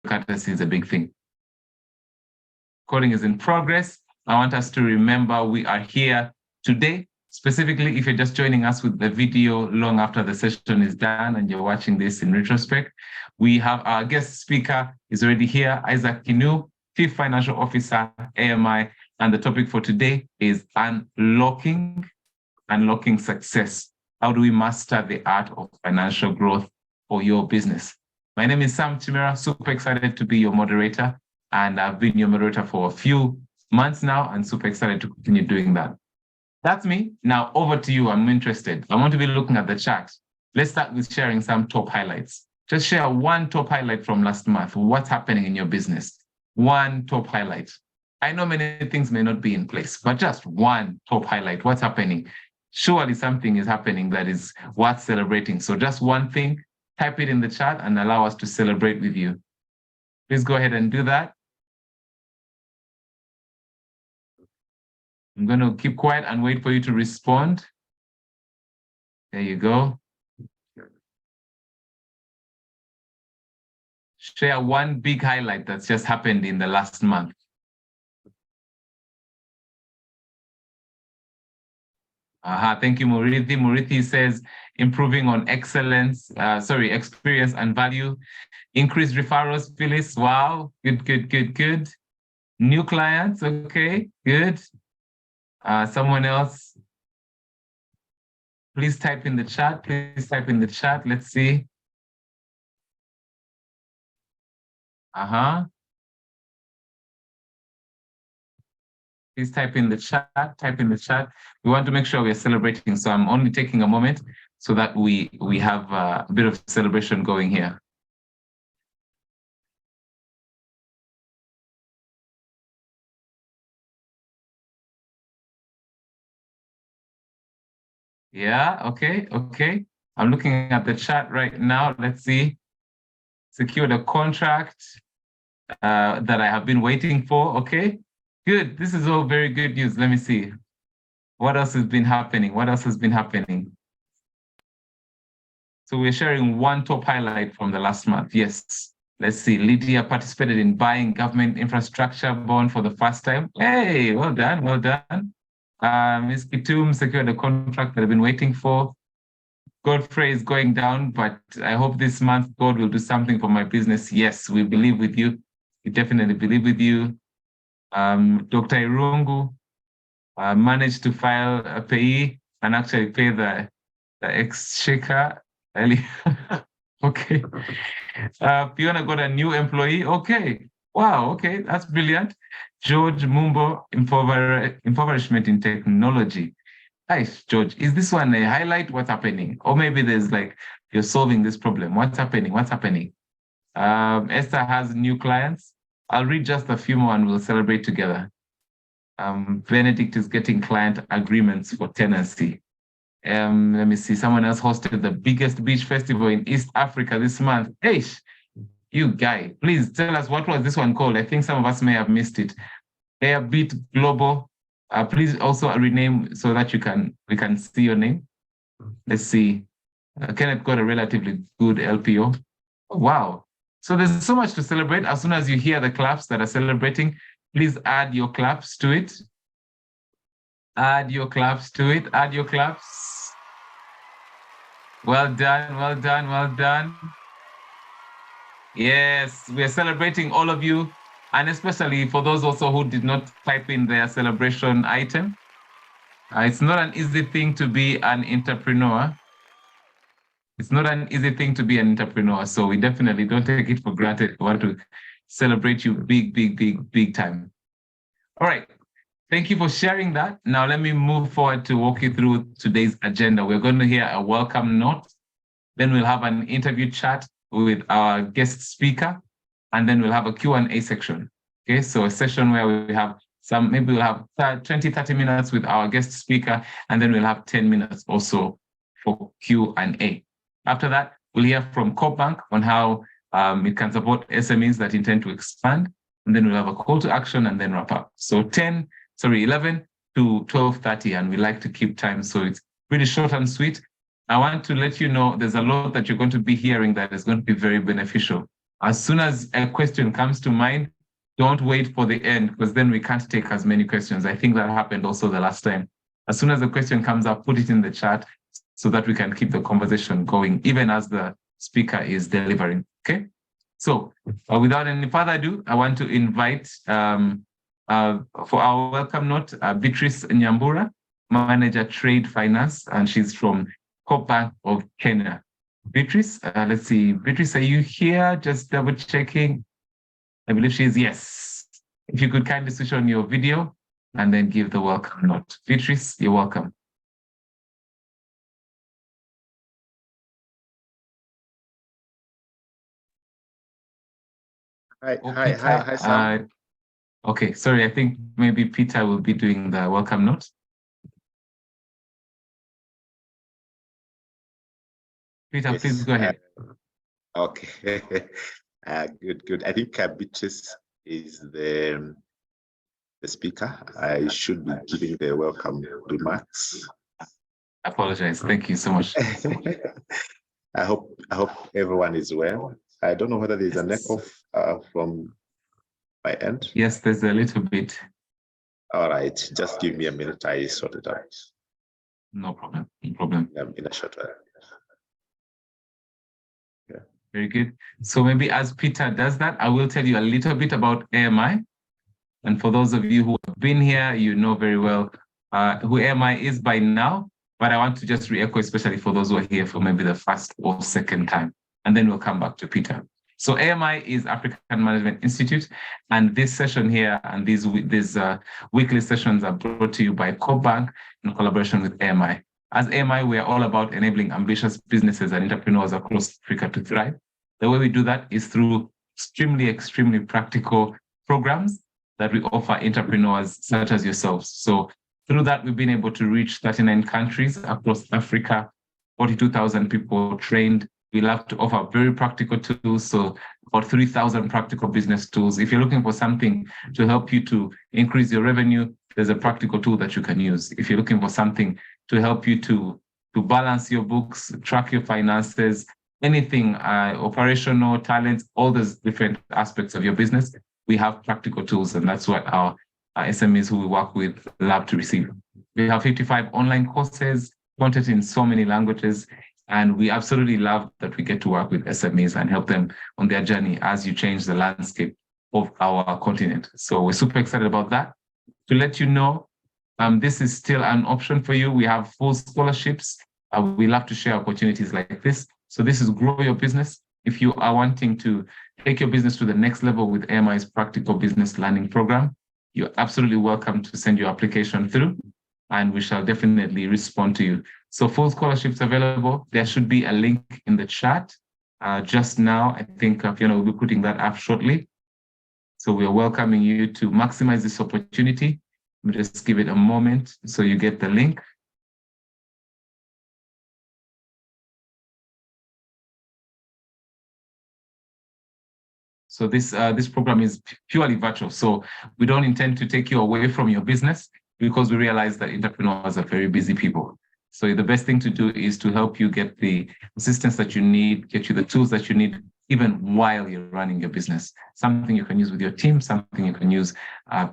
courtesy is a big thing. Coding is in progress. I want us to remember we are here today. Specifically, if you're just joining us with the video long after the session is done and you're watching this in retrospect, we have our guest speaker is already here, Isaac Kinu, Chief Financial Officer, AMI, and the topic for today is unlocking success. How do we master the art of financial growth for your business? My name is Sam Chimera, super excited to be your moderator, and I've been your moderator for a few months now and super excited to continue doing that. That's me. Now over to you. I'm interested. I want to be looking at the chat. Let's start with sharing some top highlights. Just share one top highlight from last month. What's happening in your business? One top highlight. I know many things may not be in place, but just one top highlight. What's happening? Surely something is happening that is worth celebrating. So just one thing, type it in the chat and allow us to celebrate with you. Please go ahead and do that. I'm going to keep quiet and wait for you to respond. There you go. Share one big highlight that's just happened in the last month. Thank you, Murithi. Murithi says, improving on experience and value. Increase referrals, Phyllis. Wow, good. New clients, okay, good. Someone else, please type in the chat. Let's see. Please type in the chat. We want to make sure we're celebrating. So I'm only taking a moment so that we have a bit of celebration going here. Yeah, okay. I'm looking at the chat right now. Let's see. Secured a contract that I have been waiting for. Okay, good. This is all very good news. Let me see. What else has been happening? So we're sharing one top highlight from the last month. Yes. Let's see. Lydia participated in buying government infrastructure bond for the first time. Hey, well done. Ms. Kitum secured a contract that I've been waiting for. Godfrey is going down, but I hope this month God will do something for my business. Yes, we believe with you. We definitely believe with you. Dr. Irungu managed to file a payee and actually pay the exchequer. Okay. Fiona got a new employee. Okay. Wow. Okay. That's brilliant. George Mumbo, impoverishment in technology. Nice, George. Is this one a highlight? What's happening? Or maybe there's like, you're solving this problem. What's happening? Esther has new clients. I'll read just a few more and we'll celebrate together. Benedict is getting client agreements for tenancy. Let me see. Someone else hosted the biggest beach festival in East Africa this month. Hey, you guy, please tell us what was this one called? I think some of us may have missed it. Airbeat Global. Please also rename so that we can see your name. Let's see. Kenneth got a relatively good LPO. Oh, wow. So there's so much to celebrate. As soon as you hear the claps that are celebrating, please add your claps to it. Add your claps. Well done. Yes, we are celebrating all of you, and especially for those also who did not type in their celebration item. It's not an easy thing to be an entrepreneur. So we definitely don't take it for granted. We want to celebrate you big time. All right. Thank you for sharing that. Now let me move forward to walk you through today's agenda. We're going to hear a welcome note. Then we'll have an interview chat with our guest speaker, and then we'll have a Q&A section. Okay, so a session where we have maybe we'll have 20-30 minutes with our guest speaker, and then we'll have 10 minutes also for Q&A. After that, we'll hear from CoBank on how it can support SMEs that intend to expand, and then we'll have a call to action and then wrap up. So 11 to 12:30, and we like to keep time, so it's really short and sweet. I want to let you know there's a lot that you're going to be hearing that is going to be very beneficial. As soon as a question comes to mind, don't wait for the end, because then we can't take as many questions. I think that happened also the last time. As soon as the question comes up, put it in the chat so that we can keep the conversation going, even as the speaker is delivering, okay? So without any further ado, I want to invite, for our welcome note, Beatrice Nyambura, Manager Trade Finance, and she's from Co-op Bank of Kenya. Beatrice, let's see. Beatrice, are you here? Just double checking. I believe she is, yes. If you could kindly switch on your video and then give the welcome note. Beatrice, you're welcome. Hi, Sam. Okay, sorry, I think maybe Peter will be doing the welcome note. Peter, yes, please go ahead. Okay, good. I think Beatrice is the speaker. I should be giving the welcome remarks. I apologize. Thank you so much. I hope everyone is well. I don't know whether there's an echo from my end. Yes, there's a little bit. All right, just give me a minute. I sort it out. No problem. No problem. In a short while. Yeah. Very good. So maybe as Peter does that, I will tell you a little bit about AMI. And for those of you who have been here, you know very well who AMI is by now. But I want to just re-echo, especially for those who are here for maybe the first or second time. And then we'll come back to Peter. So AMI is African Management Institute. And this session here and these weekly sessions are brought to you by Co-op Bank in collaboration with AMI. As AMI, we are all about enabling ambitious businesses and entrepreneurs across Africa to thrive. The way we do that is through extremely practical programs that we offer entrepreneurs such as yourselves. So through that, we've been able to reach 39 countries across Africa, 42,000 people trained. We love to offer very practical tools. So about 3,000 practical business tools. If you're looking for something to help you to increase your revenue, there's a practical tool that you can use. If you're looking for something to help you to balance your books, track your finances, anything, operational talents, all those different aspects of your business, we have practical tools, and that's what our SMEs who we work with love to receive. We have 55 online courses, content in so many languages, and we absolutely love that we get to work with SMEs and help them on their journey as you change the landscape of our continent. So we're super excited about that. To let you know, this is still an option for you. We have full scholarships. We love to share opportunities like this. So this is Grow Your Business. If you are wanting to take your business to the next level with AMI's Practical Business Learning Program, you're absolutely welcome to send your application through, and we shall definitely respond to you. So full scholarships available. There should be a link in the chat just now. I think Fiona will be putting that up shortly. So we are welcoming you to maximize this opportunity. Just give it a moment so you get the link. So this program is purely virtual. So we don't intend to take you away from your business, because we realize that entrepreneurs are very busy people. So the best thing to do is to help you get the assistance that you need, get you the tools that you need, even while you're running your business. Something you can use with your team, something you can use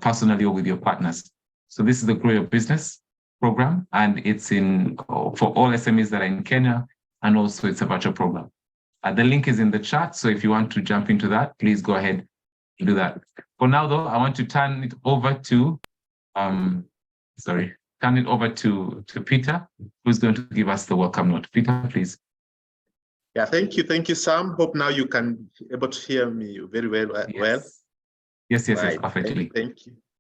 personally or with your partners. So this is the Grow Your Business program, and it's for all SMEs that are in Kenya, and also it's a virtual program. The link is in the chat, so if you want to jump into that, please go ahead and do that. For now, though, I want to turn it over to Peter, who's going to give us the welcome note. Peter, please. Yeah, thank you, Sam. Hope now you can able to hear me very well. Yes, perfectly.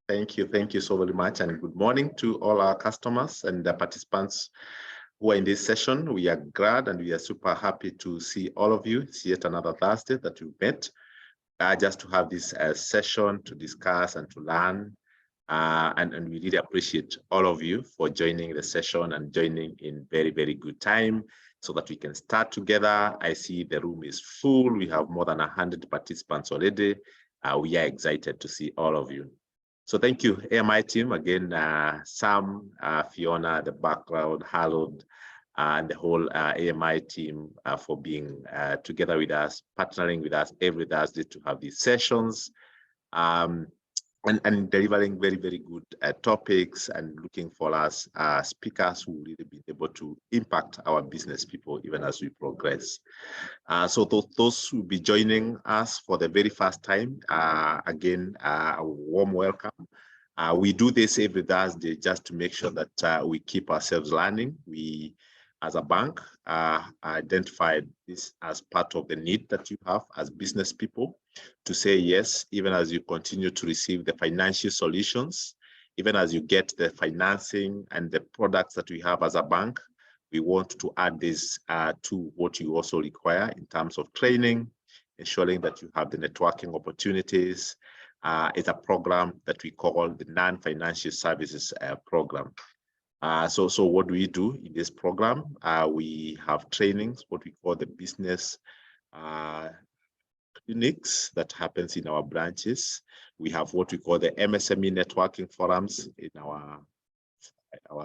Thank you so very much, and good morning to all our customers and the participants who are in this session. We are glad and we are super happy to see all of you. It's yet another Thursday that we met just to have this session to discuss and to learn. And we really appreciate all of you for joining the session and joining in very, very good time so that we can start together. I see the room is full. We have more than 100 participants already. We are excited to see all of you. So thank you, AMI team. Again, Sam, Fiona, the background, Harold, and the whole AMI team for being together with us, partnering with us every Thursday to have these sessions. And delivering very, very good topics and looking for us speakers who will really be able to impact our business people even as we progress. So those who will be joining us for the very first time, again, a warm welcome. We do this every Thursday just to make sure that we keep ourselves learning. We, as a bank, identified this as part of the need that you have as business people to say yes, even as you continue to receive the financial solutions, even as you get the financing and the products that we have as a bank, we want to add this to what you also require in terms of training, ensuring that you have the networking opportunities. It's a program that we call the non-financial services program. So what do we do in this program? We have trainings, what we call the business clinics that happens in our branches. We have what we call the MSME networking forums in our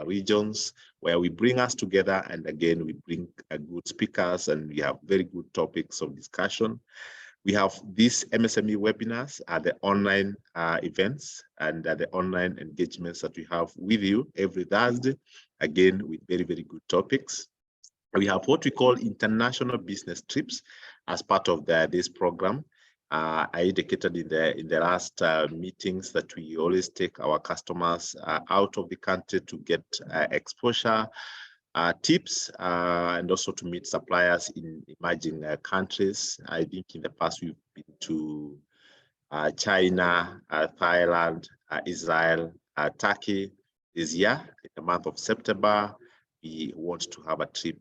regions, where we bring us together, and again, we bring good speakers and we have very good topics of discussion. We have these MSME webinars, the online events and the online engagements that we have with you every Thursday, again, with very, very good topics. We have what we call international business trips as part of this program. I indicated in the last meetings that we always take our customers out of the country to get exposure, tips, and also to meet suppliers in emerging countries. I think in the past we've been to China, Thailand, Israel, Turkey. This year, in the month of September, we want to have a trip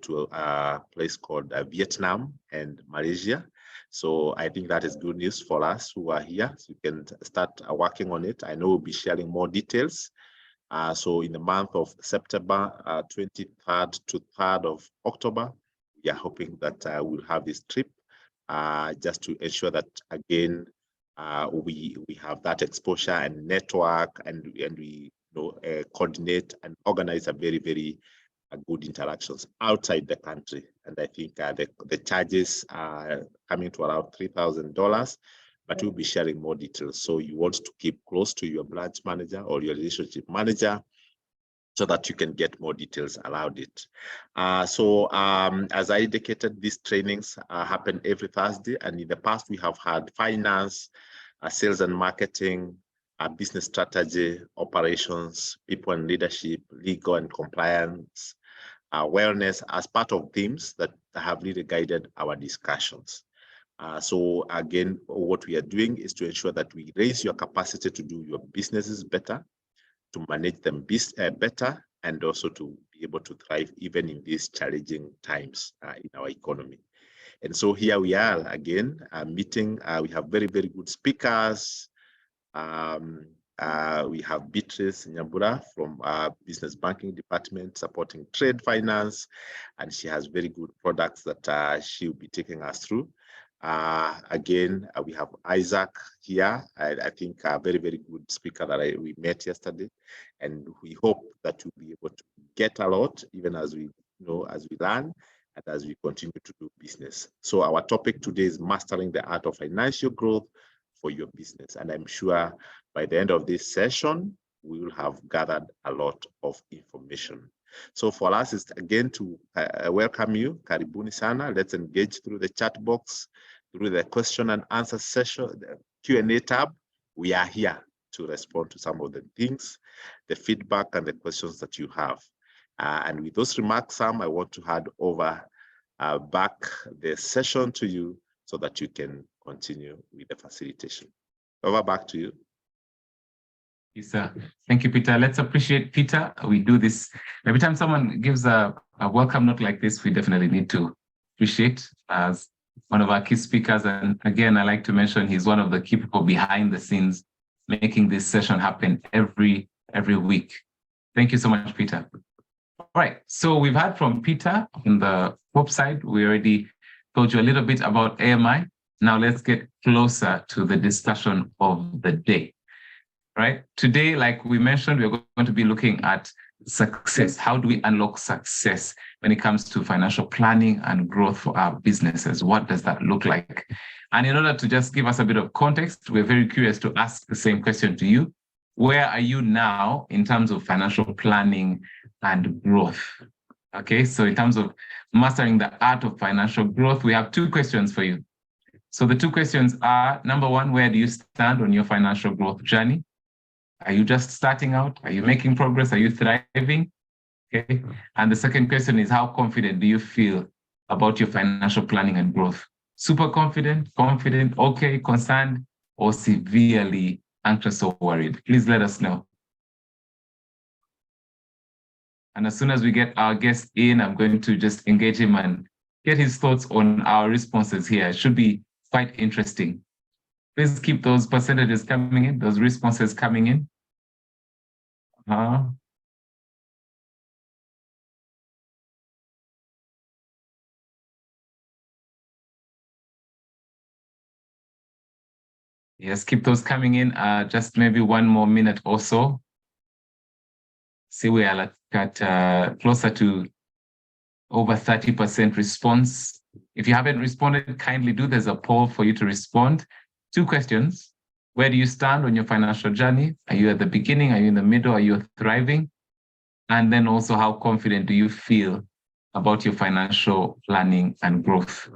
to a place called Vietnam and Malaysia. So I think that is good news for us who are here. So you can start working on it. I know we'll be sharing more details. So in the month of September, 23rd to 3rd of October, we are hoping that we'll have this trip just to ensure that, again, we have that exposure and network, and we coordinate and organize a very, very good interactions outside the country. And I think the charges are coming to around $3,000. But we'll be sharing more details. So you want to keep close to your branch manager or your relationship manager so that you can get more details around it. As I indicated, these trainings happen every Thursday. And in the past, we have had finance, sales and marketing, business strategy, operations, people and leadership, legal and compliance, wellness as part of themes that have really guided our discussions. So again, what we are doing is to ensure that we raise your capacity to do your businesses better, to manage them better, and also to be able to thrive even in these challenging times in our economy. And so here we are again, meeting. We have very, very good speakers. We have Beatrice Nyambura from our business banking department supporting trade finance, and she has very good products that she will be taking us through. Again, we have Isaac here. I think a very, very good speaker that we met yesterday, and we hope that we'll be able to get a lot, even as we learn and as we continue to do business. So our topic today is mastering the art of financial growth for your business. And I'm sure by the end of this session, we will have gathered a lot of information. So for us, it's again to welcome you. Karibuni sana. Let's engage through the chat box, through the question and answer session, the Q&A tab. We are here to respond to some of the things, the feedback and the questions that you have. And with those remarks, Sam, I want to hand over back the session to you so that you can continue with the facilitation. Over back to you. Yes, sir. Thank you, Peter. Let's appreciate Peter. We do this every time someone gives a welcome note like this. We definitely need to appreciate as one of our key speakers. And again, I like to mention he's one of the key people behind the scenes making this session happen every week. Thank you so much, Peter. All right. So we've heard from Peter on the website. We already told you a little bit about AMI. Now let's get closer to the discussion of the day. Right. Today, like we mentioned, we're going to be looking at success? How do we unlock success when it comes to financial planning and growth for our businesses? What does that look like? And in order to just give us a bit of context, we're very curious to ask the same question to you. Where are you now in terms of financial planning and growth? Okay, so in terms of mastering the art of financial growth, we have 2 questions for you. So the 2 questions are, number 1, where do you stand on your financial growth journey? Are you just starting out? Are you making progress? Are you thriving? Okay. And the second question is, how confident do you feel about your financial planning and growth? Super confident, okay, concerned, or severely anxious or worried? Please let us know. And as soon as we get our guest in, I'm going to just engage him and get his thoughts on our responses here. It should be quite interesting. Please keep those percentages coming in, those responses coming in. Yes, keep those coming in. Just maybe 1 more minute or so. See, we are at closer to over 30% response. If you haven't responded, kindly do. There's a poll for you to respond. 2 questions. Where do you stand on your financial journey? Are you at the beginning? Are you in the middle? Are you thriving? And then also, how confident do you feel about your financial planning and growth?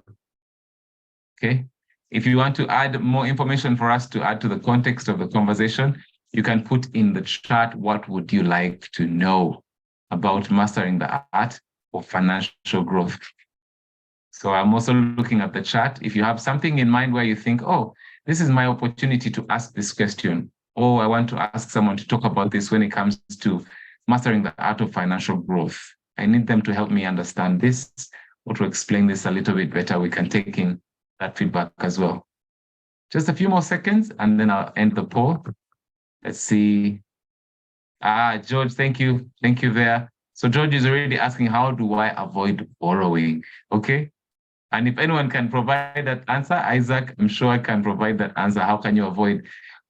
Okay. If you want to add more information for us to add to the context of the conversation, you can put in the chat, what would you like to know about mastering the art of financial growth? So I'm also looking at the chat. If you have something in mind where you think, oh, this is my opportunity to ask this question, or I want to ask someone to talk about this when it comes to mastering the art of financial growth, I need them to help me understand this or to explain this a little bit better. We can take in that feedback as well. Just a few more seconds and then I'll end the poll. Let's see. George, thank you. Thank you there. So George is already asking, how do I avoid borrowing? Okay. And if anyone can provide that answer, Isaac, I'm sure I can provide that answer. How can you avoid?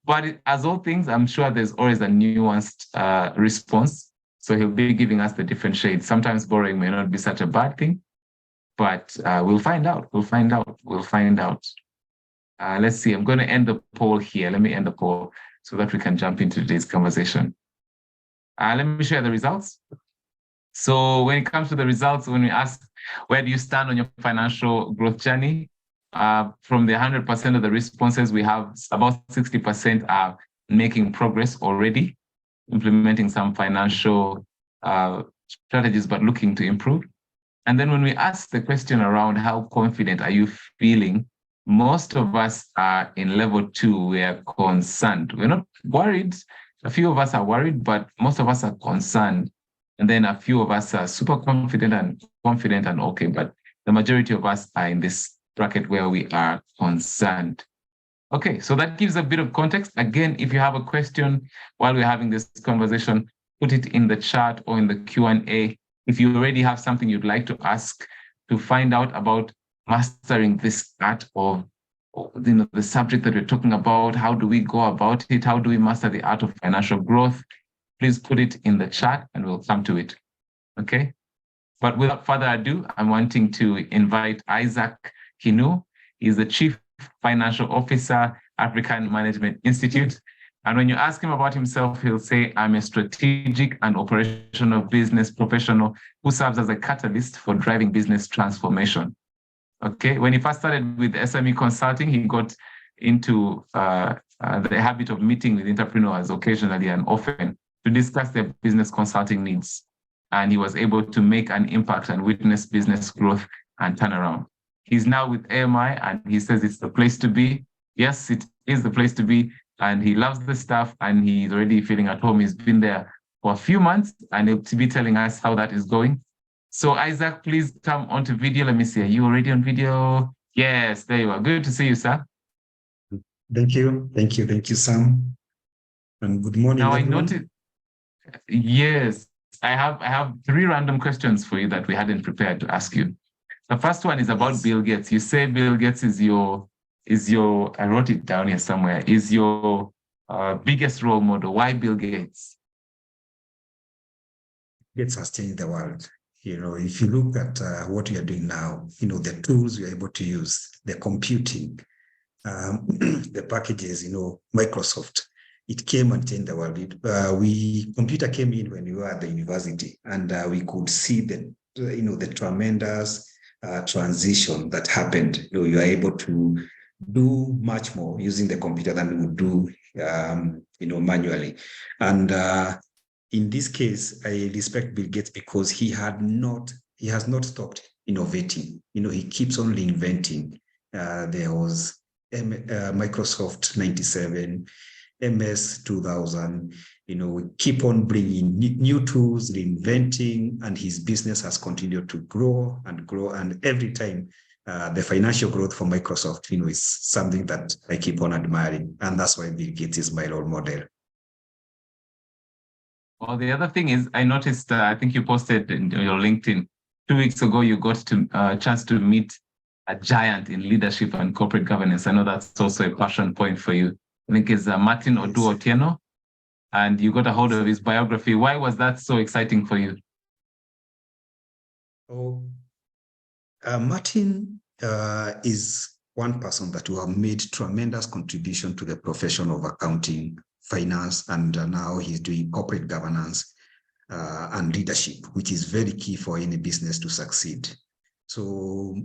But as all things, I'm sure there's always a nuanced response. So he'll be giving us the different shades. Sometimes borrowing may not be such a bad thing, but we'll find out. We'll find out. Let's see. I'm going to end the poll here. Let me end the poll so that we can jump into today's conversation. Let me share the results. So when it comes to the results, when we ask, where do you stand on your financial growth journey? From the 100% of the responses, we have about 60% are making progress already, implementing some financial strategies, but looking to improve. And then when we ask the question around how confident are you feeling, most of us are in level 2, we are concerned. We're not worried. A few of us are worried, but most of us are concerned. And then a few of us are super confident and okay, but the majority of us are in this bracket where we are concerned. Okay, so that gives a bit of context. Again, if you have a question while we're having this conversation, put it in the chat or in the Q&A. If you already have something you'd like to ask to find out about mastering this art of the subject that we're talking about, how do we go about it? How do we master the art of financial growth? Please put it in the chat and we'll come to it. Okay. But without further ado, I'm wanting to invite Isaac Kinu. He's the Chief Financial Officer, African Management Institute. And when you ask him about himself, he'll say, I'm a strategic and operational business professional who serves as a catalyst for driving business transformation. Okay. When he first started with SME consulting, he got into the habit of meeting with entrepreneurs occasionally and often to discuss their business consulting needs. And he was able to make an impact and witness business growth and turnaround. He's now with AMI and he says it's the place to be. Yes, it is the place to be. And he loves the staff and he's already feeling at home. He's been there for a few months and he'll be telling us how that is going. So Isaac, please come onto video. Let me see. Are you already on video? Yes, there you are. Good to see you, sir. Thank you. Thank you. Thank you, Sam. And good morning, now, everyone. I noticed, yes, I have 3 random questions for you that we hadn't prepared to ask you. The first one is about Bill Gates. You say Bill Gates is your, I wrote it down here somewhere, is your biggest role model. Why Bill Gates? Gates has changed the world. If you look at what we are doing now, the tools we are able to use, the computing, the packages, Microsoft, it came and changed the world. Computer came in when we were at the university, and we could see the tremendous transition that happened. You are able to do much more using the computer than we would do, manually. And in this case, I respect Bill Gates because he has not stopped innovating. He keeps on reinventing. There was Microsoft 97, MS 2000. We keep on bringing new tools, reinventing, and his business has continued to grow and grow. And every time, the financial growth for Microsoft, is something that I keep on admiring, and that's why Bill Gates is my role model. Well, the other thing is, I noticed, I think you posted in your LinkedIn 2 weeks ago, you got a chance to meet a giant in leadership and corporate governance. I know that's also a passion point for you. I think it's Martin Odu Otieno, and you got a hold of his biography. Why was that so exciting for you? Martin is one person that will have made tremendous contribution to the profession of accounting, finance, and now he's doing corporate governance and leadership, which is very key for any business to succeed. So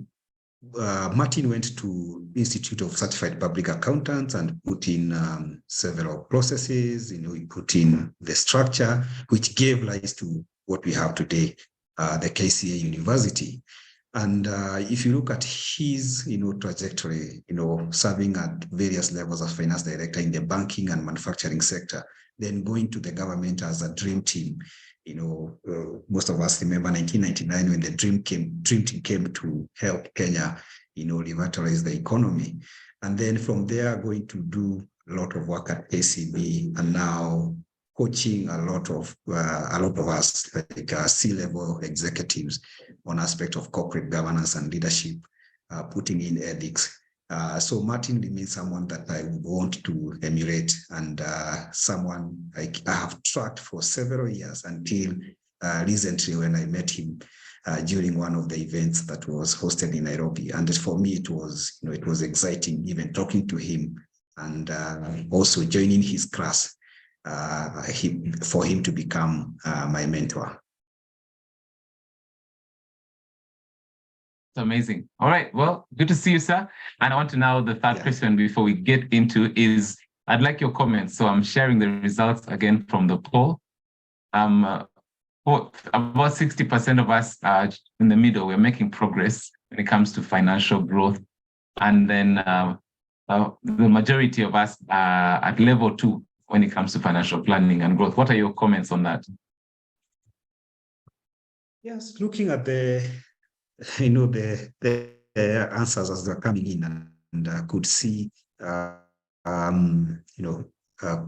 Martin went to Institute of Certified Public Accountants and put in several processes. He put in the structure, which gave rise to what we have today, the KCA University. And if you look at his, trajectory, serving at various levels as finance director in the banking and manufacturing sector, then going to the government as a dream team. Most of us remember 1999 when the dream team came to help Kenya, revitalize the economy. And then from there, going to do a lot of work at ACB, and now coaching a lot of us, like C-level executives, on aspect of corporate governance and leadership, putting in ethics. So Martin remains someone that I would want to emulate, and someone I have tracked for several years until recently when I met him during one of the events that was hosted in Nairobi. And for me, it was exciting even talking to him and also joining his class for him to become my mentor. It's amazing. All right. Well, good to see you, sir. And I want to know the third question before we get into is, I'd like your comments. So I'm sharing the results again from the poll. About 60% of us are in the middle. We're making progress when it comes to financial growth. And then the majority of us are at level 2 when it comes to financial planning and growth. What are your comments on that? Yes, looking at the answers as they're coming in, and I could see,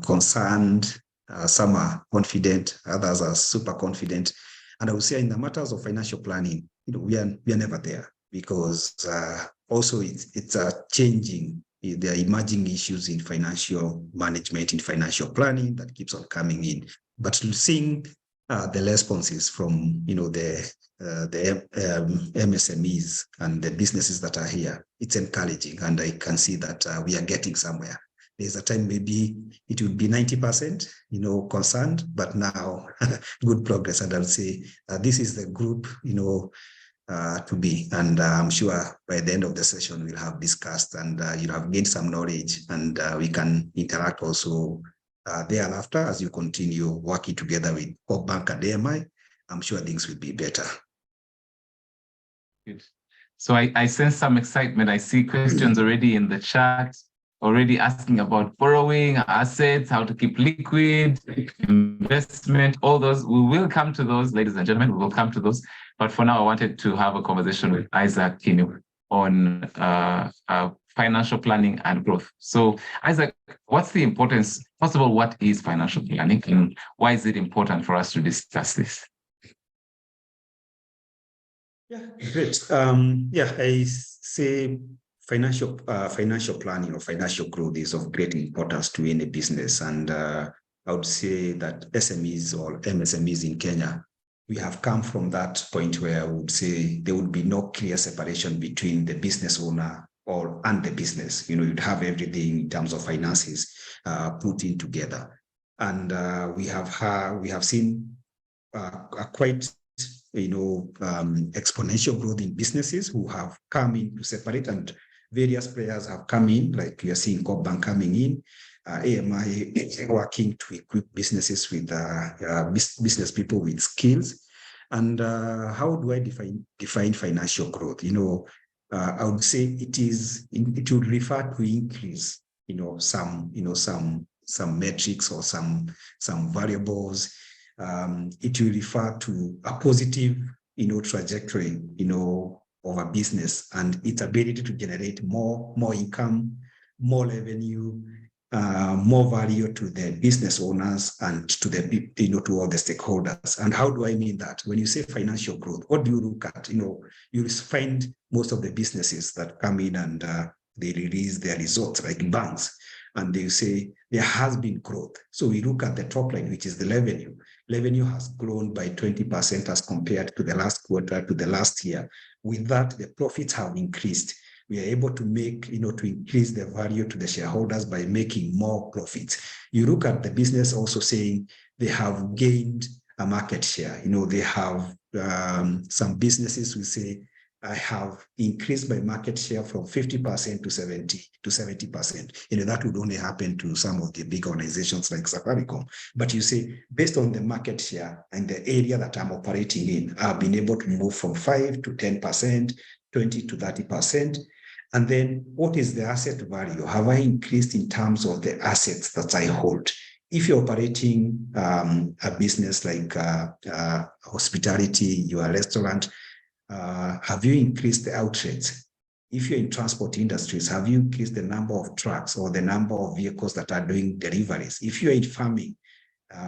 concerned, some are confident, others are super confident. And I would say in the matters of financial planning, we are never there, because also it's changing. There are emerging issues in financial management, in financial planning that keeps on coming in. But seeing the responses from the MSMEs and the businesses that are here, it's encouraging, and I can see that we are getting somewhere. There's a time maybe it would be 90%, concerned, but now good progress. And I'll say this is the group, to be. And I'm sure by the end of the session, we'll have discussed and have gained some knowledge, and we can interact also thereafter as you continue working together with CoopBank and AMI. I'm sure things will be better. Good. So I sense some excitement. I see questions already in the chat, already asking about borrowing, assets, how to keep liquid, investment, all those. We will come to those, ladies and gentlemen, we will come to those. But for now, I wanted to have a conversation with Isaac Kinu on financial planning and growth. So Isaac, what's the importance? First of all, what is financial planning, and why is it important for us to discuss this? Yeah, great. I say financial planning or financial growth is of great importance to any business. And I would say that SMEs or MSMEs in Kenya, we have come from that point where I would say there would be no clear separation between the business owner and the business. You'd have everything in terms of finances put in together. And we have seen a quite exponential growth in businesses who have come in to separate, and various players have come in, like we are seeing CoopBank coming in, AMI working to equip businesses with business people with skills. And how do I define financial growth? I would say it would refer to increase, some metrics or some variables. It will refer to a positive, trajectory, of a business and its ability to generate more income, more revenue, more value to the business owners and to the, to all the stakeholders. And how do I mean that? When you say financial growth, what do you look at? You find most of the businesses that come in and they release their results, like banks, and they say there has been growth. So we look at the top line, which is the revenue. Revenue has grown by 20% as compared to the last quarter, to the last year. With that, the profits have increased. We are able to make, to increase the value to the shareholders by making more profits. You look at the business also saying they have gained a market share. They have some businesses will say, I have increased my market share from 50% to 70%. That would only happen to some of the big organizations like Safaricom. But you say, based on the market share and the area that I'm operating in, I've been able to move from 5 to 10%, 20 to 30%. And then what is the asset value? Have I increased in terms of the assets that I hold? If you're operating a business like hospitality, your restaurant, have you increased the outlets? If you're in transport industries, have you increased the number of trucks or the number of vehicles that are doing deliveries? If you're in farming,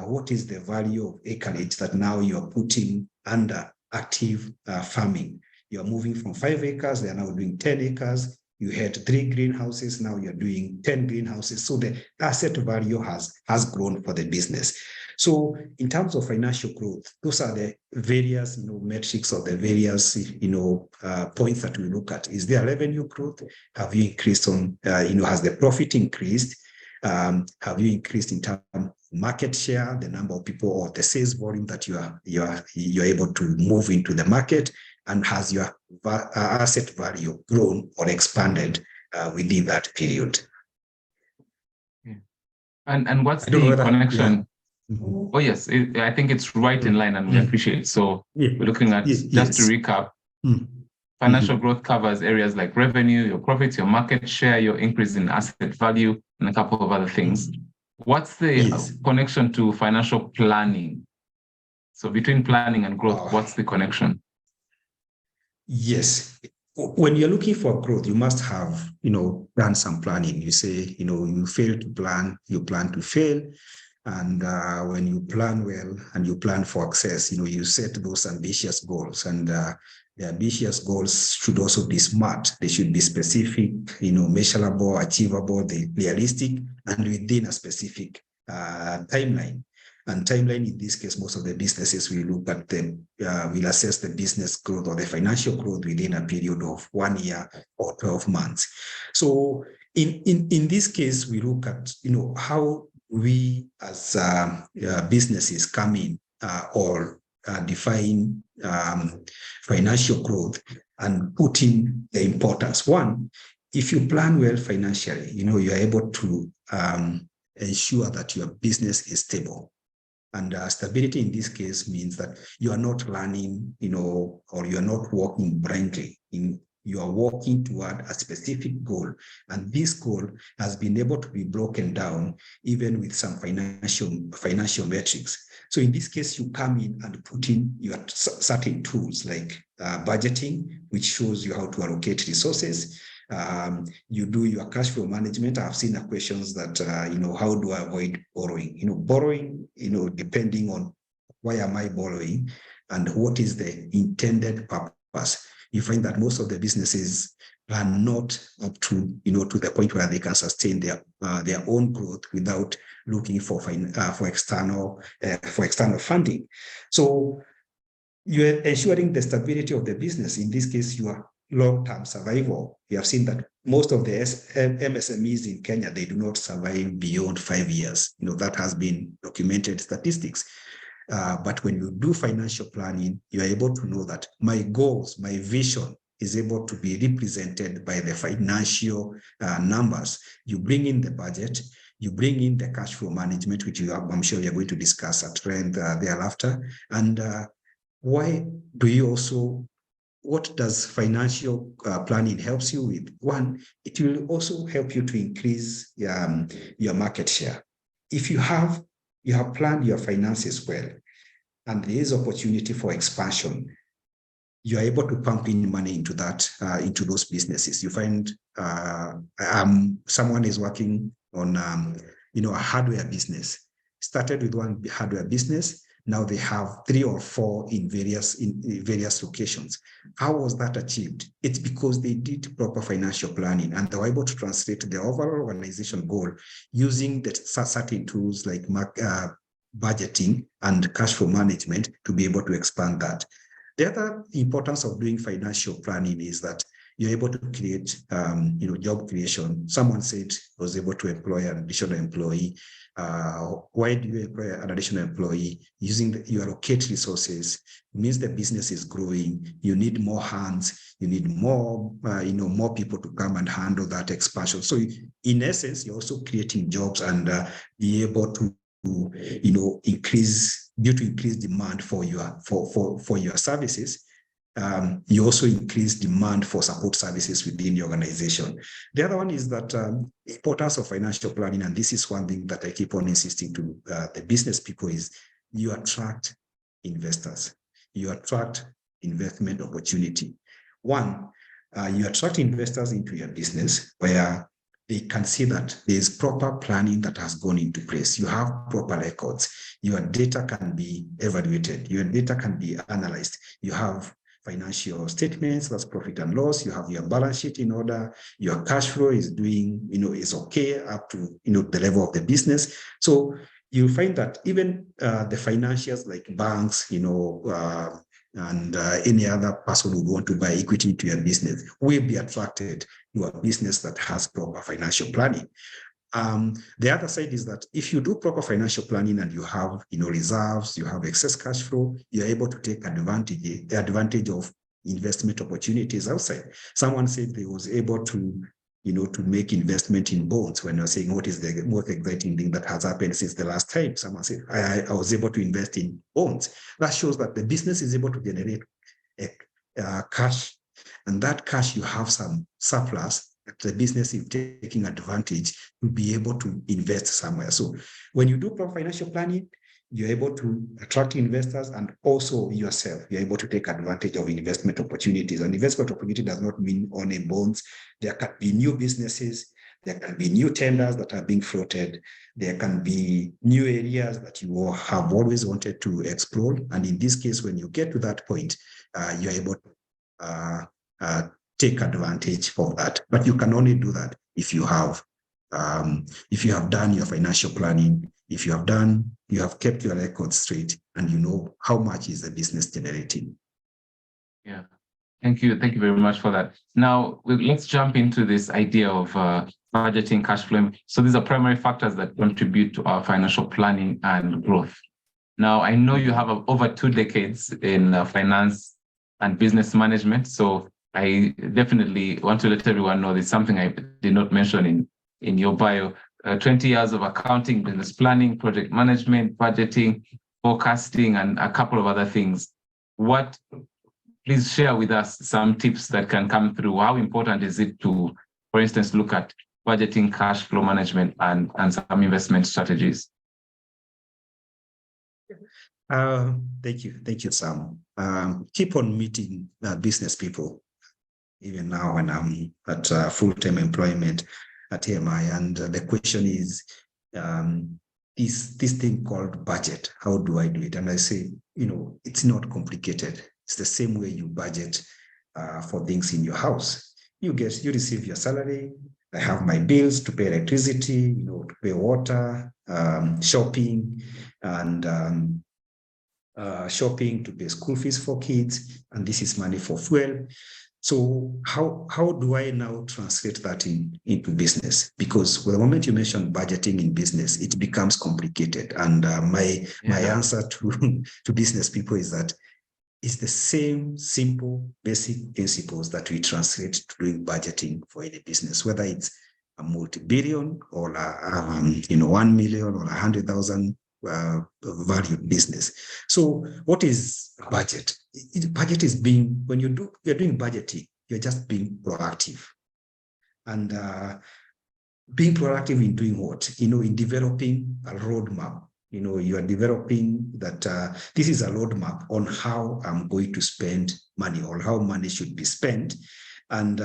what is the value of acreage that now you're putting under active farming? You're moving from 5 acres, they're now doing 10 acres. You had 3 greenhouses, now you're doing 10 greenhouses. So the asset value has grown for the business. So in terms of financial growth, those are the various metrics or the various points that we look at. Is there revenue growth? Have you increased on has the profit increased? Have you increased in terms of market share, the number of people or the sales volume that you're able to move into the market? And has your asset value grown or expanded within that period? Yeah. And what's the connection? Yeah. Oh, yes, I think it's right in line and we appreciate it. So we're looking at, just to recap, financial growth covers areas like revenue, your profits, your market share, your increase in asset value, and a couple of other things. What's the connection to financial planning? So between planning and growth, what's the connection? Yes. When you're looking for growth, you must have, done some planning. You say, you fail to plan, you plan to fail. And when you plan well and you plan for success, you set those ambitious goals. And the ambitious goals should also be smart. They should be specific, measurable, achievable, realistic, and within a specific timeline. And timeline, in this case, most of the businesses we look at them, will assess the business growth or the financial growth within a period of 1 year or 12 months. So in this case, we look at, how we as businesses come in or define financial growth and put in the importance. One, if you plan well financially, you're able to ensure that your business is stable. And stability in this case means that you are not running, or you're not walking blindly. You are walking toward a specific goal. And this goal has been able to be broken down even with some financial metrics. So in this case, you come in and put in your certain tools like budgeting, which shows you how to allocate resources. You do your cash flow management. I've seen the questions that, how do I avoid borrowing? Borrowing, depending on why am I borrowing and what is the intended purpose. You find that most of the businesses are not up to, to the point where they can sustain their own growth without looking for external funding. So you're ensuring the stability of the business. In this case, your long-term survival. We have seen that most of the MSMEs in Kenya, they do not survive beyond 5 years. That has been documented statistics. But when you do financial planning, you are able to know that my goals, my vision is able to be represented by the financial numbers. You bring in the budget, you bring in the cash flow management, which I'm sure you're going to discuss at length thereafter. And why do you also, what does financial planning helps you with? One, it will also help you to increase your market share. If you have planned your finances well, and there is opportunity for expansion, you are able to pump in money into that, into those businesses. You find someone is working on, a hardware business. Started with one hardware business. Now they have 3 or 4 in various locations. How was that achieved? It's because they did proper financial planning, and they were able to translate the overall organization goal using the certain tools like budgeting and cash flow management to be able to expand that. The other importance of doing financial planning is that you're able to create, job creation. Someone said was able to employ an additional employee. Why do you employ an additional employee? Using you allocate resources. It means the business is growing. You need more hands. You need more, more people to come and handle that expansion. So in essence, you're also creating jobs and be able to increase demand for your services. You also increase demand for support services within the organization. The other one is that importance of financial planning, and this is one thing that I keep on insisting to the business people, is you attract investors. You attract investment opportunity. One, you attract investors into your business where they can see that there is proper planning that has gone into place. You have proper records. Your data can be evaluated. Your data can be analyzed. You have financial statements, that's profit and loss. You have your balance sheet in order. Your cash flow is doing, is okay up to, the level of the business. So you find that even the financials like banks, and any other person who want to buy equity to your business will be attracted to a business that has proper financial planning. The other side is that if you do proper financial planning and you have, reserves, you have excess cash flow, you're able to take advantage of investment opportunities outside. Someone said they was able to, to make investment in bonds. When you're saying what is the most exciting thing that has happened since the last time, someone said, I was able to invest in bonds. That shows that the business is able to generate cash, and that cash, you have some surplus that the business is taking advantage to be able to invest somewhere. So when you do proper financial planning, you're able to attract investors, and also yourself, you're able to take advantage of investment opportunities. And investment opportunity does not mean owning bonds. There can be new businesses, there can be new tenders that are being floated, there can be new areas that you have always wanted to explore. And in this case, when you get to that point, you're able to take advantage of that. But you can only do that if you have done your financial planning, if you have kept your records straight, and you know how much is the business generating. Yeah, thank you very much for that. Now let's jump into this idea of budgeting, cash flow. So these are primary factors that contribute to our financial planning and growth. Now I know you have over 2 decades in finance and business management, so I definitely want to let everyone know there's something I did not mention in your bio. 20 years of accounting, business planning, project management, budgeting, forecasting, and a couple of other things. Please share with us some tips that can come through. How important is it to, for instance, look at budgeting, cash flow management, and some investment strategies? Thank you, Sam. Keep on meeting business people, even now when I'm at full-time employment at AMI, and the question is, this thing called budget, how do I do it? And I say, it's not complicated. It's the same way you budget for things in your house. You receive your salary. I have my bills to pay electricity, to pay water, shopping, and shopping to pay school fees for kids, and this is money for fuel. So how do I now translate that into business? Because the moment you mention budgeting in business, it becomes complicated. And my answer to business people is that it's the same simple basic principles that we translate to doing budgeting for any business, whether it's a multi-billion or 1 million or 100,000 value business. So what is a budget? Budget is being, when you're doing budgeting, you're just being proactive. And being proactive in doing what? In developing a roadmap. You are developing that this is a roadmap on how I'm going to spend money or how money should be spent. And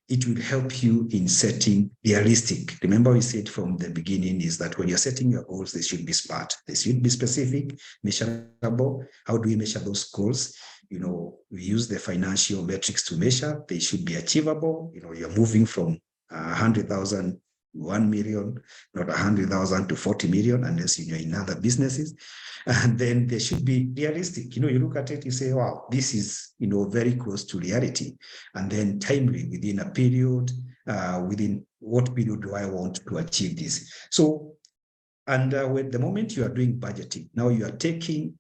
it will help you in setting realistic. Remember, we said from the beginning is that when you're setting your goals, they should be smart. They should be specific, measurable. How do we measure those goals? We use the financial metrics to measure. They should be achievable. You're moving from 100,000 1 million, not 100,000 to 40 million, unless you're in other businesses. And then they should be realistic. You look at it, you say, wow, this is, very close to reality. And then timely within a period, within what period do I want to achieve this? So, and when the moment you are doing budgeting, now you are taking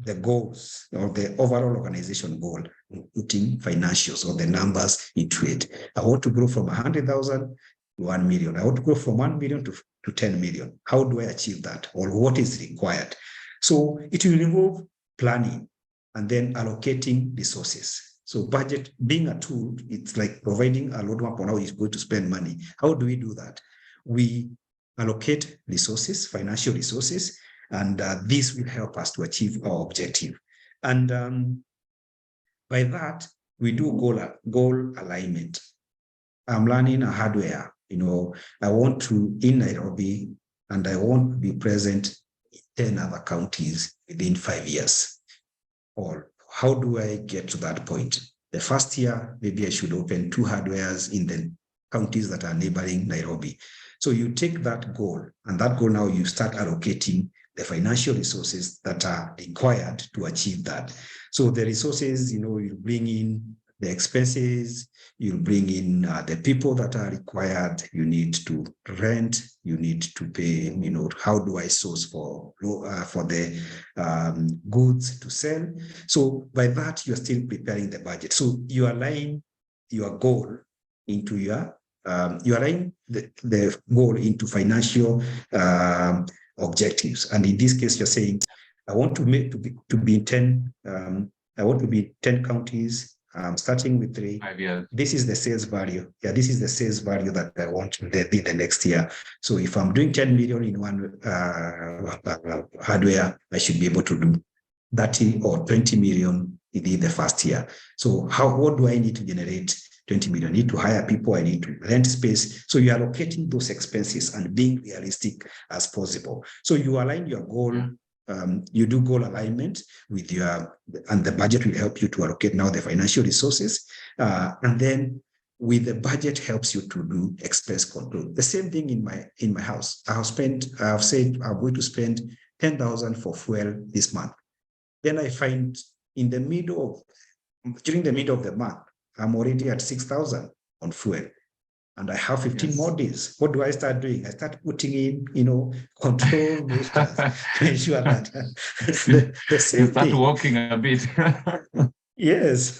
the goals or the overall organization goal, putting financials or the numbers into it. I want to grow from 100,000 1 million. I want to go from 1 million to 10 million. How do I achieve that? Or what is required? So it will involve planning and then allocating resources. So budget being a tool, it's like providing a roadmap on how you're going to spend money. How do we do that? We allocate resources, financial resources, and this will help us to achieve our objective. And by that, we do goal alignment. I'm learning a hardware. I want to in Nairobi, and I want to be present in 10 other counties within 5 years. Or how do I get to that point? The first year, maybe I should open 2 hardwares in the counties that are neighboring Nairobi. So you take that goal, and that goal now you start allocating the financial resources that are required to achieve that. So the resources, you bring in the expenses, you bring in the people that are required, you need to rent, you need to pay, how do I source for the goods to sell? So by that, you're still preparing the budget. So you align your goal into you align the goal into financial objectives. And in this case, you're saying, I want to be in 10, I want to be 10 counties, starting with 3. 5 years. This is the sales value. Yeah, this is the sales value that I want in the next year. So if I'm doing 10 million in one hardware, I should be able to do 30 or 20 million in the first year. So what do I need to generate 20 million? I need to hire people, I need to rent space. So you're allocating those expenses and being realistic as possible. So you align your goal. Yeah. You do goal alignment with and the budget will help you to allocate now the financial resources. And then with the budget helps you to do expense control. The same thing in my house. I've said I'm going to spend 10,000 for fuel this month. Then I find during the middle of the month, I'm already at 6,000 on fuel. And I have 15 more days. What do I start doing? I start putting in, control measures to ensure that the same you start thing. walking a bit. Yes.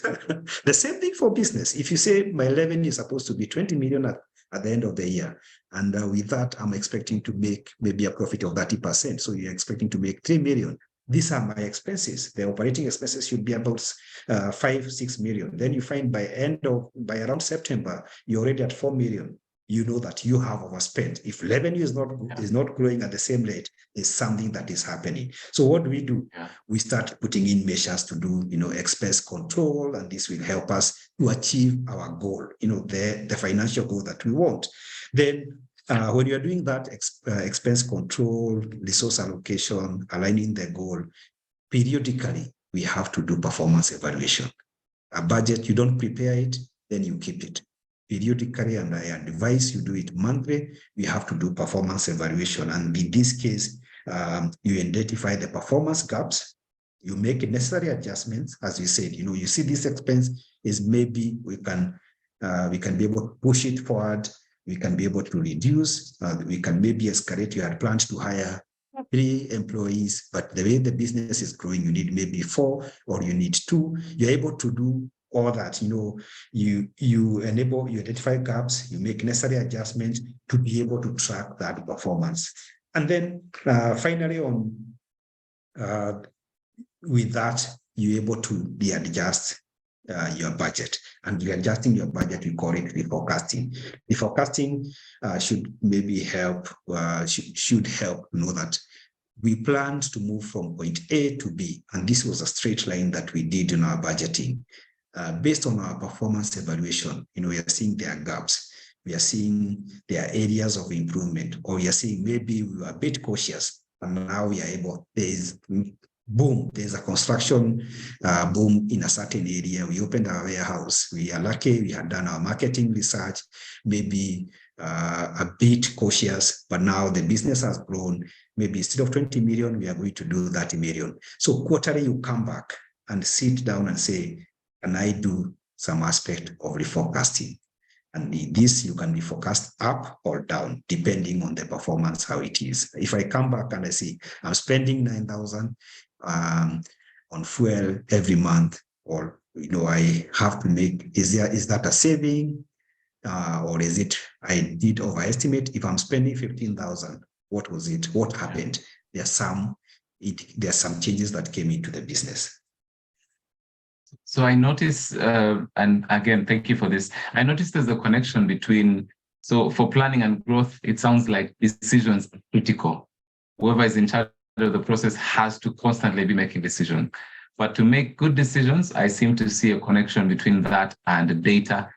The same thing for business. If you say my revenue is supposed to be 20 million at the end of the year, and with that, I'm expecting to make maybe a profit of 30%. So you're expecting to make 3 million. These are my expenses. The operating expenses should be about 5-6 million. Then you find by around September, you're already at 4 million. You know that you have overspent. If revenue is not growing at the same rate, there's something that is happening. So what do? Yeah. We start putting in measures to do, expense control, and this will help us to achieve our goal, the financial goal that we want. Then when you're doing that expense control, resource allocation, aligning the goal, periodically, we have to do performance evaluation. A budget, you don't prepare it, then you keep it. Periodically, and I advise you do it monthly, we have to do performance evaluation. And in this case, you identify the performance gaps You make necessary adjustments, as you said. You see this expense is maybe we can be able to push it forward. We can be able to reduce. We can maybe escalate. You had planned to hire 3 employees, but the way the business is growing, you need maybe 4 or you need 2. You're able to do all that. You identify gaps, you make necessary adjustments to be able to track that performance. And then finally with that, you're able to readjust your budget, and readjusting your budget, we call it reforecasting. Reforecasting should maybe help, should help know that we planned to move from point A to B, and this was a straight line that we did in our budgeting. Based on our performance evaluation, we are seeing there are gaps. We are seeing there are areas of improvement, or we are seeing maybe we were a bit cautious, and now we are able, there's a construction boom in a certain area. We opened our warehouse. We are lucky, we had done our marketing research, maybe a bit cautious, but now the business has grown. Maybe instead of 20 million, we are going to do 30 million. So quarterly, you come back and sit down and say, can I do some aspect of reforecasting? And in this, you can reforecast up or down, depending on the performance, how it is. If I come back and I see I'm spending 9,000 on fuel every month, or I have to make, is that a saving, or is it I did overestimate? If I'm spending 15,000, what was it? What happened? There's some changes that came into the business. So I noticed, and again, thank you for this. I noticed there's a connection between, so for planning and growth, it sounds like decisions are critical. Whoever is in charge of the process has to constantly be making decisions. But to make good decisions, I seem to see a connection between that and data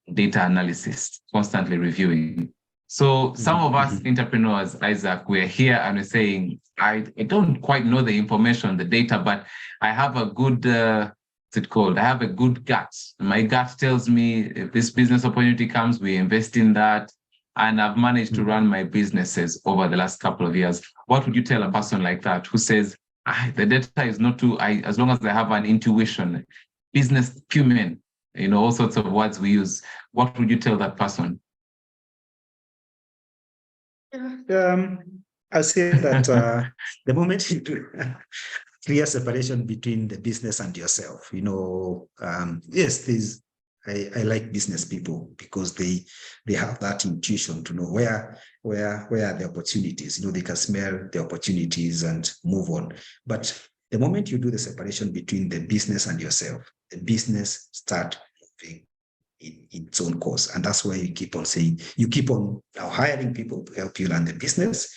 analysis, constantly reviewing. So some of us entrepreneurs, Isaac, we're here and we're saying, I don't quite know the information, the data, but I have a good, I have a good gut. My gut tells me if this business opportunity comes, we invest in that. And I've managed to run my businesses over the last couple of years. What would you tell a person like that who says, the data is not too, as long as I have an intuition, business acumen, all sorts of words we use. What would you tell that person? I'll say that the moment you do clear separation between the business and yourself, yes, I like business people because they have that intuition to know where are the opportunities. They can smell the opportunities and move on. But the moment you do the separation between the business and yourself, the business start moving in its own course. And that's why you keep on saying, you keep on now hiring people to help you run the business.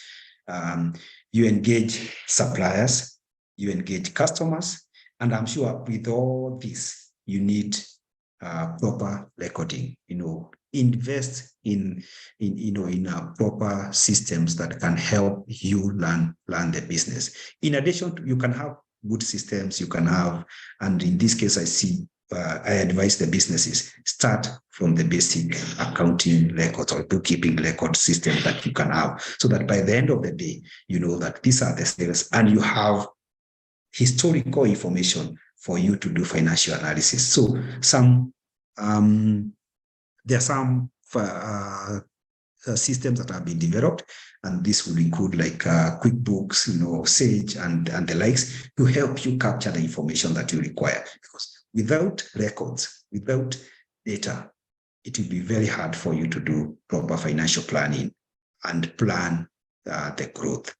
You engage suppliers, you engage customers, and I'm sure with all this, you need proper recording. Invest in proper systems that can help you learn the business. In addition, you can have good systems. You can have, and in this case, I advise the businesses start from the basic accounting records or bookkeeping record system that you can have, so that by the end of the day, you know that these are the sales, and you have historical information for you to do financial analysis. So there are some systems that have been developed, and this will include like QuickBooks, Sage, and the likes, to help you capture the information that you require. Because without records, without data, it will be very hard for you to do proper financial planning and plan the growth.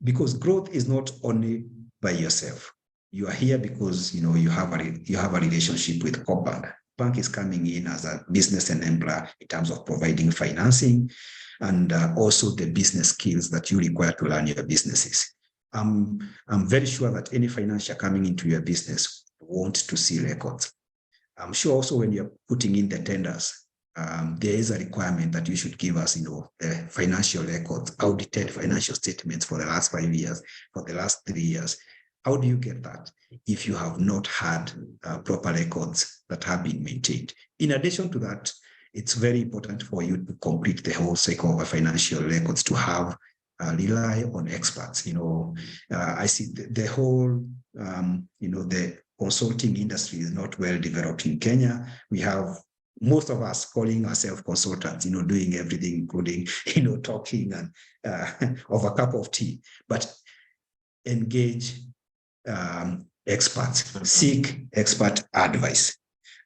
Because growth is not only by yourself. You are here because you have a relationship with CoBank. Bank is coming in as a business enabler in terms of providing financing and also the business skills that you require to run your businesses. I'm very sure that any financier coming into your business want to see records. I'm sure also when you're putting in the tenders, there is a requirement that you should give us, the financial records, audited financial statements for the last 5 years, for the last 3 years. How do you get that if you have not had proper records that have been maintained? In addition to that, it's very important for you to complete the whole cycle of financial records, to have rely on experts. I see the whole, the consulting industry is not well developed in Kenya. We have most of us calling ourselves consultants, doing everything, including, talking and of a cup of tea. But engage experts, seek expert advice.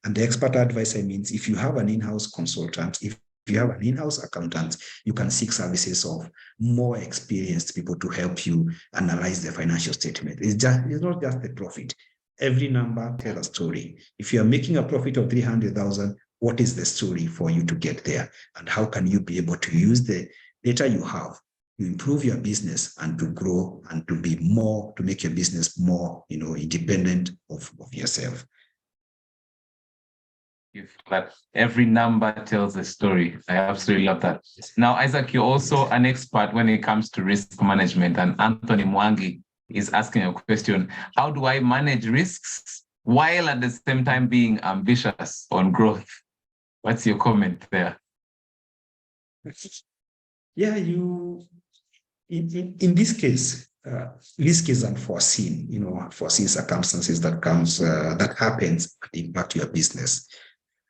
And the expert advice, I mean, if you have an in-house consultant, if you have an in-house accountant, you can seek services of more experienced people to help you analyze the financial statement. It's not just the profit. Every number tells a story. If you are making a profit of 300,000, what is the story for you to get there? And how can you be able to use the data you have to improve your business and to grow and to be more, to make your business more, independent of yourself? That every number tells a story. I absolutely love that. Now, Isaac, you're also an expert when it comes to risk management, and Anthony Mwangi is asking a question: how do I manage risks while at the same time being ambitious on growth? What's your comment there? Yeah, in this case, risk is unforeseen, unforeseen circumstances that happens and impact your business.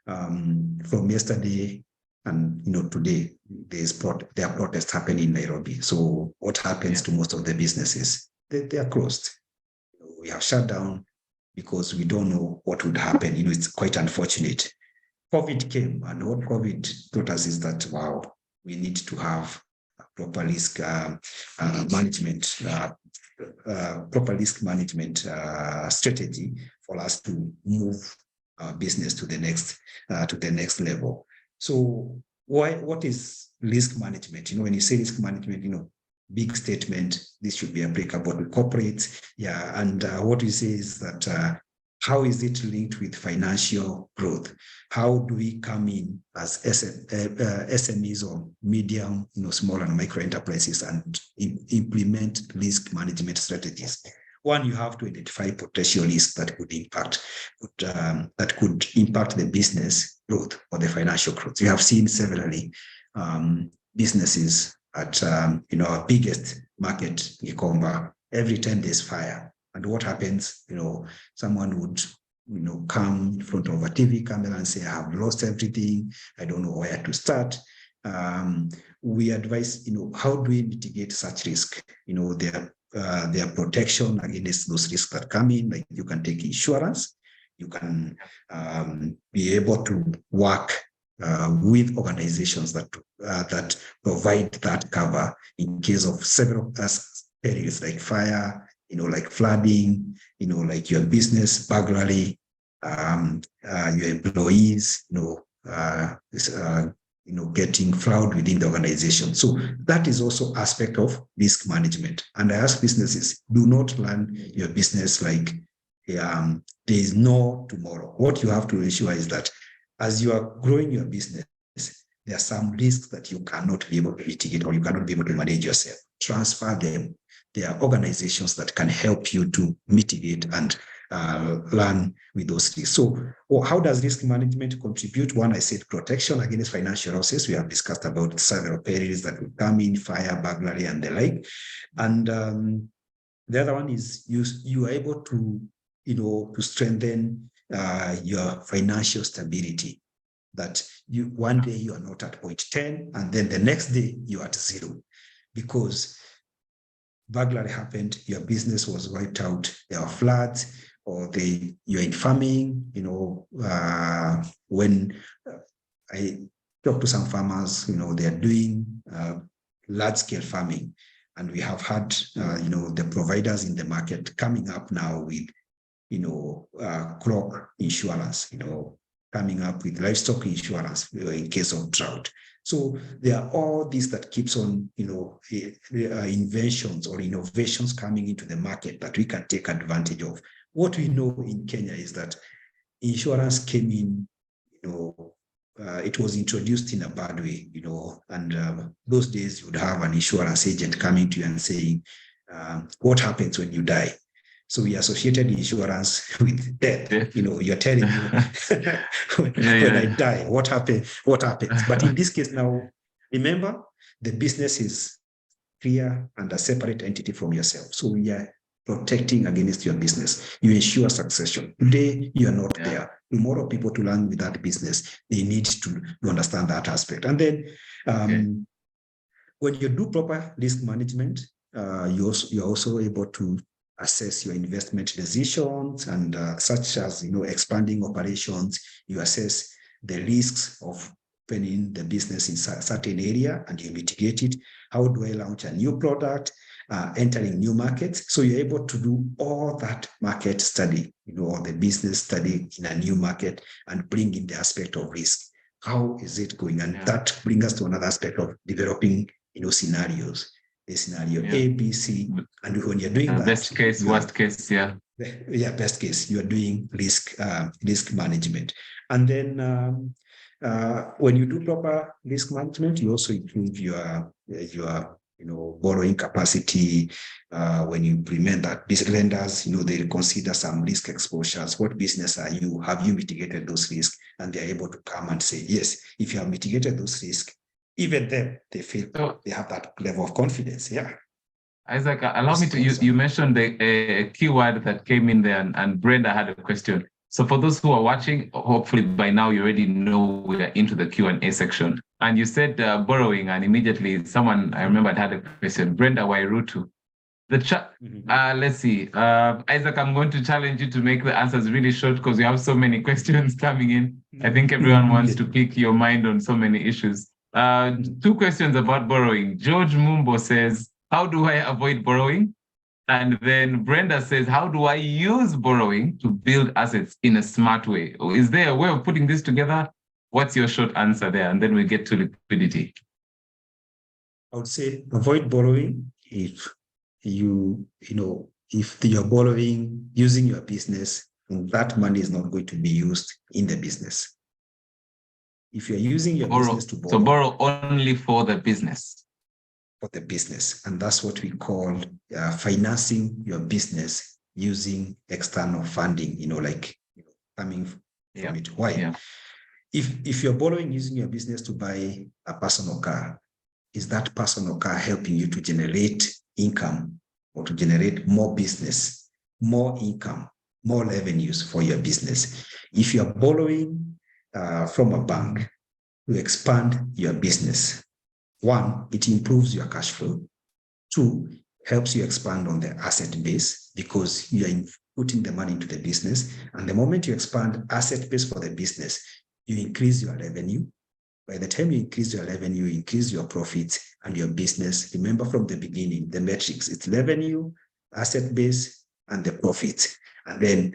From yesterday and today, there are protests happening in Nairobi. So what happens to most of the businesses? They are closed. We have shut down because we don't know what would happen. It's quite unfortunate. COVID came, and what COVID taught us is that, wow, we need to have a proper risk management, strategy for us to move our business to the next level. So what is risk management? When you say risk management, big statement, this should be applicable to corporates. Yeah, and what we say is that how is it linked with financial growth? How do we come in as SMEs or medium, small and micro enterprises and implement risk management strategies? One, you have to identify potential risks that could impact the business growth or the financial growth. We have seen severally businesses at our biggest market, Gikomba, every time there's fire. And what happens? Someone would come in front of a TV camera and say, I have lost everything. I don't know where to start. We advise, how do we mitigate such risk? Their protection against those risks that come in, like you can take insurance, you can be able to work with organizations that provide that cover in case of several perils like fire, like flooding, like your business burglary, your employees, getting fraud within the organization. So that is also aspect of risk management. And I ask businesses, do not run your business like there is no tomorrow. What you have to ensure is that as you are growing your business, there are some risks that you cannot be able to mitigate or you cannot be able to manage yourself. Transfer them. There are organizations that can help you to mitigate and learn with those risks. So how does risk management contribute? One, I said protection against financial losses. We have discussed about several perils that will come in, fire, burglary, and the like. And the other one is you are able to, to strengthen your financial stability. That one day you are not at point 10, and then the next day you are at 0. Because burglary happened, your business was wiped out, there are floods, or you're in farming, when I talk to some farmers, they are doing large-scale farming, and we have had, the providers in the market coming up now with, crop insurance, coming up with livestock insurance in case of drought. So there are all these that keeps on, inventions or innovations coming into the market that we can take advantage of. What we know in Kenya is that insurance came in, it was introduced in a bad way, and those days you would have an insurance agent coming to you and saying, what happens when you die? So we associated insurance with death. You're telling me when I die, what happens? But in this case now, remember, the business is clear and a separate entity from yourself. So we are protecting against your business. You ensure succession. Today, you are not there. Tomorrow, people to learn with that business, they need to understand that aspect. And then when you do proper risk management, you're also able to assess your investment decisions and such as, expanding operations. You assess the risks of opening the business in a certain area and you mitigate it. How do I launch a new product, entering new markets? So you're able to do all that market study, or the business study in a new market and bring in the aspect of risk. How is it going? And that brings us to another aspect of developing, scenarios. The scenario A, B, C, and when you're doing that, best case, worst case, best case, you are doing risk management. And then when you do proper risk management, you also improve your borrowing capacity. When you implement that, business lenders, they consider some risk exposures. What business are you? Have you mitigated those risks? And they're able to come and say, yes, if you have mitigated those risks, even then they feel they have that level of confidence. Yeah. Isaac, allow me to, you mentioned the keyword that came in there, and Brenda had a question. So for those who are watching, hopefully by now you already know we are into the Q&A section. And you said borrowing, and immediately someone I remembered had a question. Brenda Wairutu. Let's see. Isaac, I'm going to challenge you to make the answers really short because we have so many questions coming in. I think everyone wants to pick your mind on so many issues. 2 questions about borrowing. George Mumbo says, how do I avoid borrowing? And then Brenda says, how do I use borrowing to build assets in a smart way? Is there a way of putting this together? What's your short answer there? And then we get to liquidity. I would say avoid borrowing if if you're borrowing using your business, that money is not going to be used in the business. If you're using your business to borrow. So borrow only for the business. For the business. And that's what we call financing your business using external funding, coming from it. Why? Yeah. If you're borrowing using your business to buy a personal car, is that personal car helping you to generate income or to generate more business, more income, more revenues for your business? If you're borrowing from a bank to expand your business, 1, it improves your cash flow. 2, helps you expand on the asset base because you are putting the money into the business. And the moment you expand asset base for the business, you increase your revenue. By the time you increase your revenue, you increase your profits and your business. Remember from the beginning, the metrics, it's revenue, asset base, and the profits. And then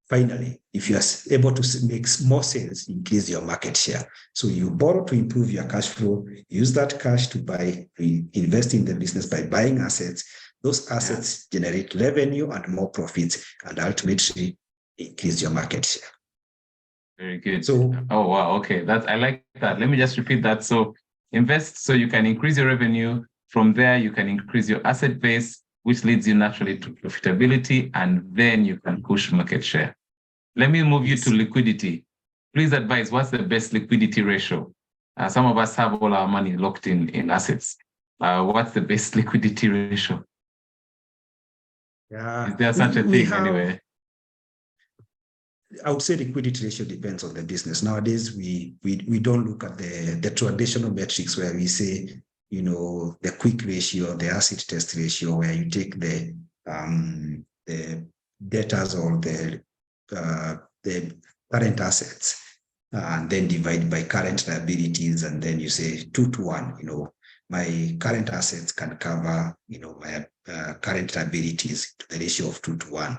finally, if you are able to make more sales, increase your market share. So you borrow to improve your cash flow, use that cash to invest in the business by buying assets. Those assets generate revenue and more profits, and ultimately increase your market share. Very good. So, oh, wow. Okay. I like that. Let me just repeat that. So invest so you can increase your revenue. From there, you can increase your asset base, which leads you naturally to profitability, and then you can push market share. Let me move you to liquidity. Please advise, what's the best liquidity ratio? Some of us have all our money locked in assets. What's the best liquidity ratio? Is there such a thing anyway? I would say liquidity ratio depends on the business. Nowadays, we don't look at the traditional metrics where we say, the quick ratio, the acid test ratio, where you take the debtors or the current assets and then divide by current liabilities, and then you say 2 to 1. My current assets can cover my current liabilities to the ratio of 2 to 1.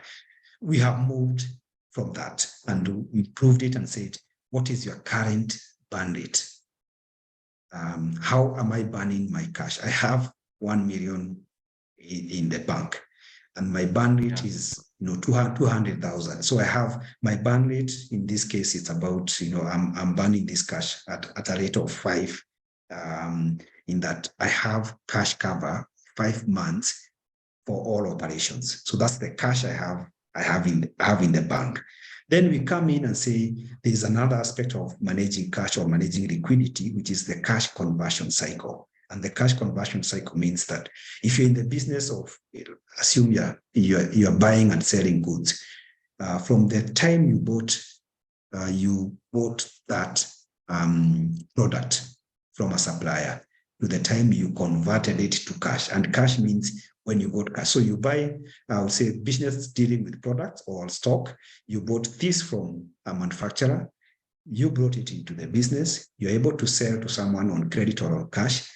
We have moved from that and we proved it and said, what is your current burn rate? How am I burning my cash? I have 1 million in the bank and my burn rate is 200,000. So I have my burn rate, in this case, it's about, I'm burning this cash at a rate of 5, in that I have cash cover 5 months for all operations. So that's the cash I have in the bank. Then we come in and say, there's another aspect of managing cash or managing liquidity, which is the cash conversion cycle. And the cash conversion cycle means that if you're in the business of, assume you're buying and selling goods, from the time you bought that product from a supplier to the time you converted it to cash. And cash means when you bought cash. So you buy, I would say, business dealing with products or stock. You bought this from a manufacturer. You brought it into the business. You're able to sell to someone on credit or on cash.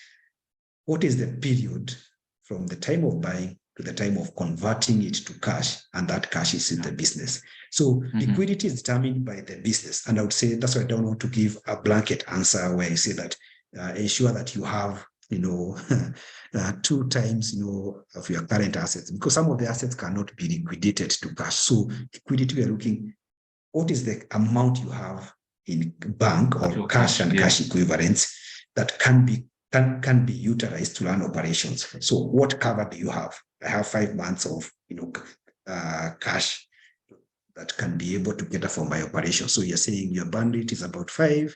What is the period from the time of buying to the time of converting it to cash, and that cash is in the business? So liquidity is determined by the business. And I would say that's why I don't want to give a blanket answer where you say that ensure that you have, 2 times, of your current assets, because some of the assets cannot be liquidated to cash. So liquidity, we are looking, what is the amount you have in bank or cash and cash equivalents that can be utilized to run operations. So what cover do you have? I have 5 months of cash that can be able to cater for my operation. So you're saying your bandwidth is about 20%,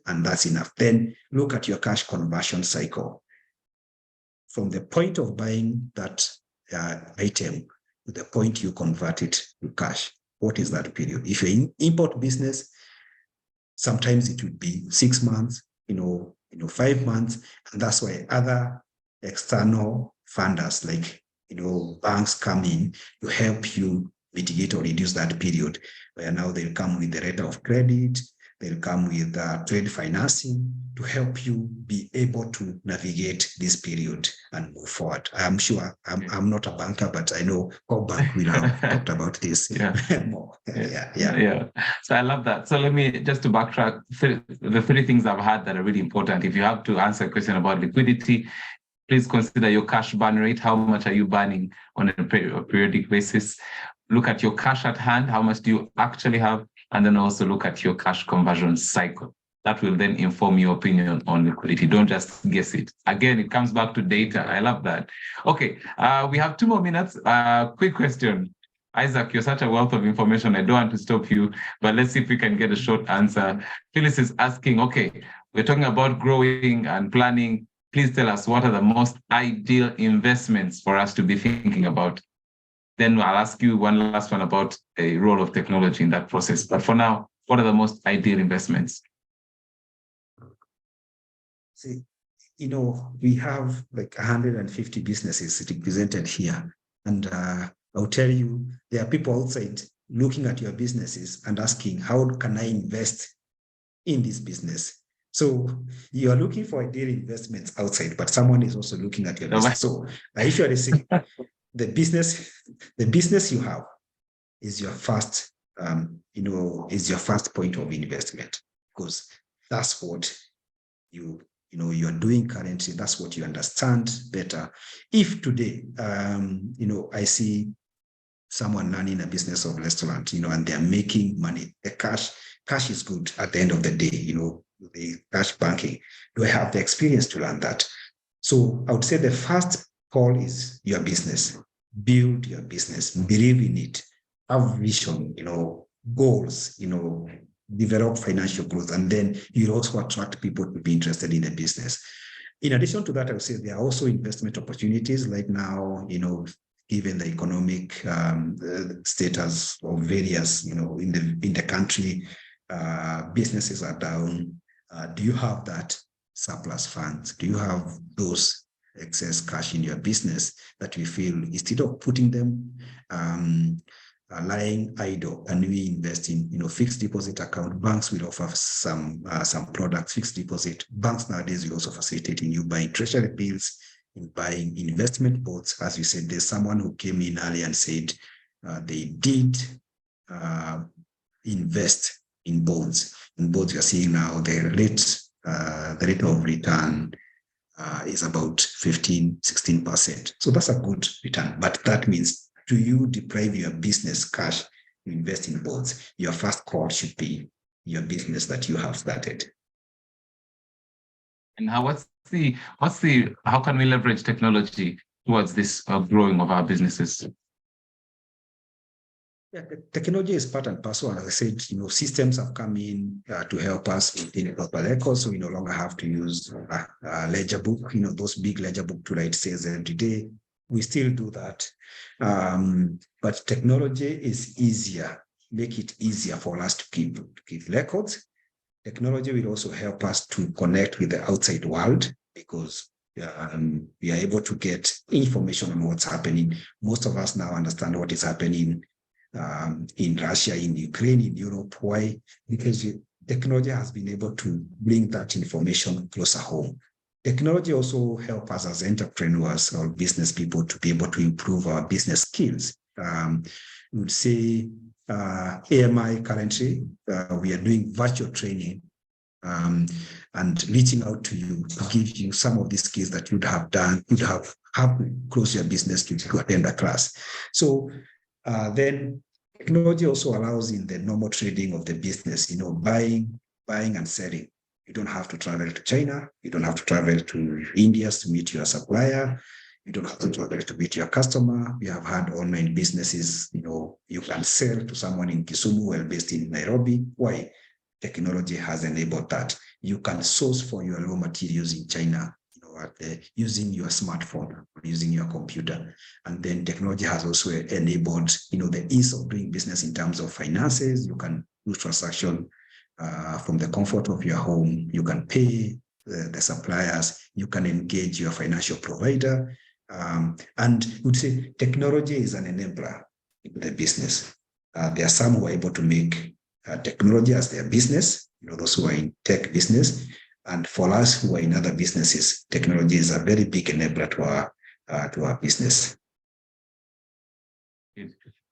and that's enough. Then look at your cash conversion cycle. From the point of buying that item to the point you convert it to cash, what is that period? If you're in import business, sometimes it would be 6 months, 5 months. And that's why other external funders like, banks come in to help you mitigate or reduce that period, where now they'll come with the letter of credit, they'll come with trade financing to help you be able to navigate this period and move forward. I'm sure I'm not a banker, but I know CoBank will have talked about this more. Yeah. So I love that. So let me just to backtrack the 3 things I've had that are really important. If you have to answer a question about liquidity, please consider your cash burn rate. How much are you burning on a periodic basis? Look at your cash at hand. How much do you actually have? And then also look at your cash conversion cycle. That will then inform your opinion on liquidity. Don't just guess it. Again, it comes back to data. I love that. Okay, we have 2 more minutes. Quick question. Isaac, you're such a wealth of information. I don't want to stop you, but let's see if we can get a short answer. Phyllis is asking, okay, we're talking about growing and planning. Please tell us, what are the most ideal investments for us to be thinking about? Then I'll ask you one last one about a role of technology in that process. But for now, what are the most ideal investments? See, we have like 150 businesses represented here. And I'll tell you, there are people outside looking at your businesses and asking, how can I invest in this business? So you are looking for ideal investments outside, but someone is also looking at your business. So I usually say the business you have is your first, is your first point of investment, because that's what you're doing currently. That's what you understand better. If today, I see someone running a business of restaurant, and they're making money, the cash is good at the end of the day, the cash banking. Do I have the experience to learn that? So I would say the first call is your business. Build your business, believe in it, have vision, goals, develop financial growth, and then you'll also attract people to be interested in the business. In addition to that, I would say there are also investment opportunities like now, given the economic status of various, in the country, businesses are down. Do you have that surplus funds? Do you have those excess cash in your business that you feel, instead of putting them lying idle, and we invest in fixed deposit account? Banks will offer some products, fixed deposit. Banks nowadays will also facilitate in you buying treasury bills, in buying investment bonds. As you said, there's someone who came in earlier and said they did invest in bonds. In bonds, you're seeing now the rate of return is about 15-16%. So that's a good return. But that means, do you deprive your business cash to invest in bonds? Your first call should be your business that you have started. And how can we leverage technology towards this growing of our businesses? Yeah, technology is part and parcel. As I said, systems have come in to help us in proper records, so we no longer have to use a ledger book, those big ledger book to write sales every day. We still do that. But technology is easier, make it easier for us to keep records. Technology will also help us to connect with the outside world because we are able to get information on what's happening. Most of us now understand what is happening in Russia, in Ukraine, in Europe. Why? Because technology has been able to bring that information closer home. Technology also helps us as entrepreneurs or business people to be able to improve our business skills. We would say AMI currently, we are doing virtual training and reaching out to you to give you some of the skills that you'd have close your business to attend a class. So then technology also allows in the normal trading of the business, buying and selling. You don't have to travel to China. You don't have to travel to India to meet your supplier. You don't have to travel to meet your customer. We have had online businesses, you can sell to someone in Kisumu while based in Nairobi. Why? Technology has enabled that. You can source for your raw materials in China, using your smartphone or using your computer. And then technology has also enabled, the ease of doing business in terms of finances. You can do transaction from the comfort of your home. You can pay the suppliers. You can engage your financial provider. And would say technology is an enabler in the business. There are some who are able to make technology as their business, those who are in tech business. And for us who are in other businesses, technology is a very big enabler to our business.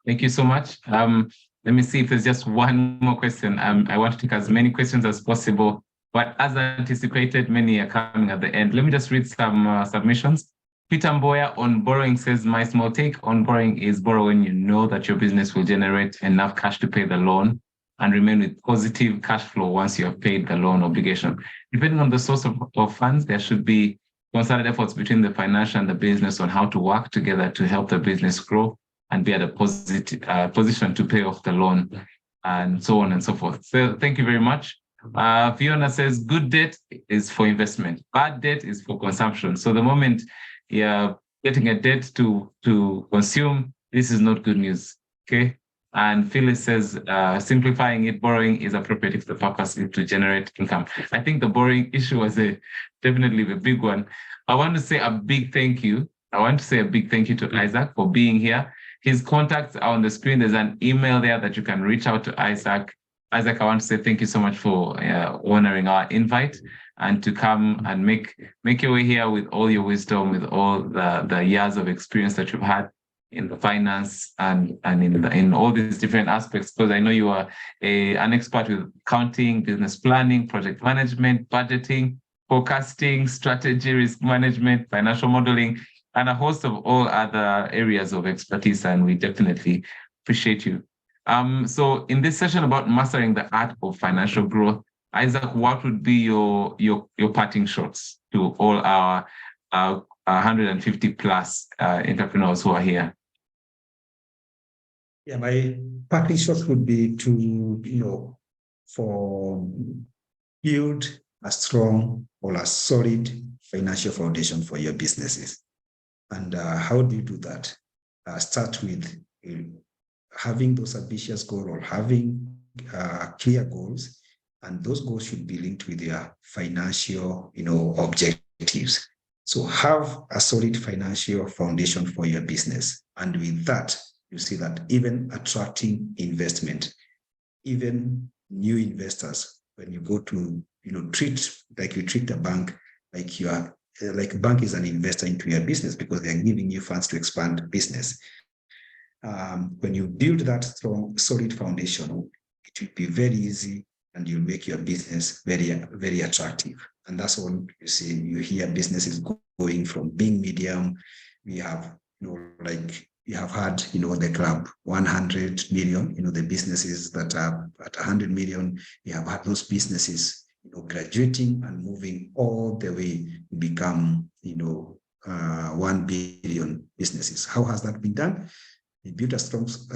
Thank you so much. Let me see if there's just one more question. I want to take as many questions as possible, but as anticipated, many are coming at the end. Let me just read some submissions. Peter Mboya on borrowing says, my small take on borrowing is borrow when you know that your business will generate enough cash to pay the loan and remain with positive cash flow once you have paid the loan obligation. Depending on the source of funds, there should be concerted efforts between the financial and the business on how to work together to help the business grow and be at a positive position to pay off the loan and so on and so forth. So thank you very much. Fiona says, good debt is for investment. Bad debt is for consumption. So the moment you're getting a debt to consume, this is not good news, okay? And Phyllis says, simplifying it, borrowing is appropriate if the purpose is to generate income. I think the borrowing issue was definitely a big one. I want to say a big thank you. To Isaac for being here. His contacts are on the screen. There's an email there that you can reach out to Isaac. Isaac, I want to say thank you so much for honoring our invite and to come and make your way here with all your wisdom, with all the years of experience that you've had in the finance and in all these different aspects, because I know you are an expert with accounting, business planning, project management, budgeting, forecasting, strategy, risk management, financial modeling, and a host of all other areas of expertise, and we definitely appreciate you. So in this session about mastering the art of financial growth, Isaac, what would be your parting shots to all our 150 plus entrepreneurs who are here? Yeah, my parting shot would be to, for build a strong or a solid financial foundation for your businesses. And how do you do that? Start with having those ambitious goals or having clear goals, and those goals should be linked with your financial, objectives. So have a solid financial foundation for your business, and with that, you see that even attracting investment, even new investors, when you go to, treat a bank like a bank is an investor into your business because they're giving you funds to expand business. When you build that strong, solid foundation, it will be very easy and you'll make your business very, very attractive. And that's when you see, you hear businesses going from being medium. We have, we have had, the club 100 million, the businesses that are at 100 million. We have had those businesses, graduating and moving all the way to become, 1 billion businesses. How has that been done? They built a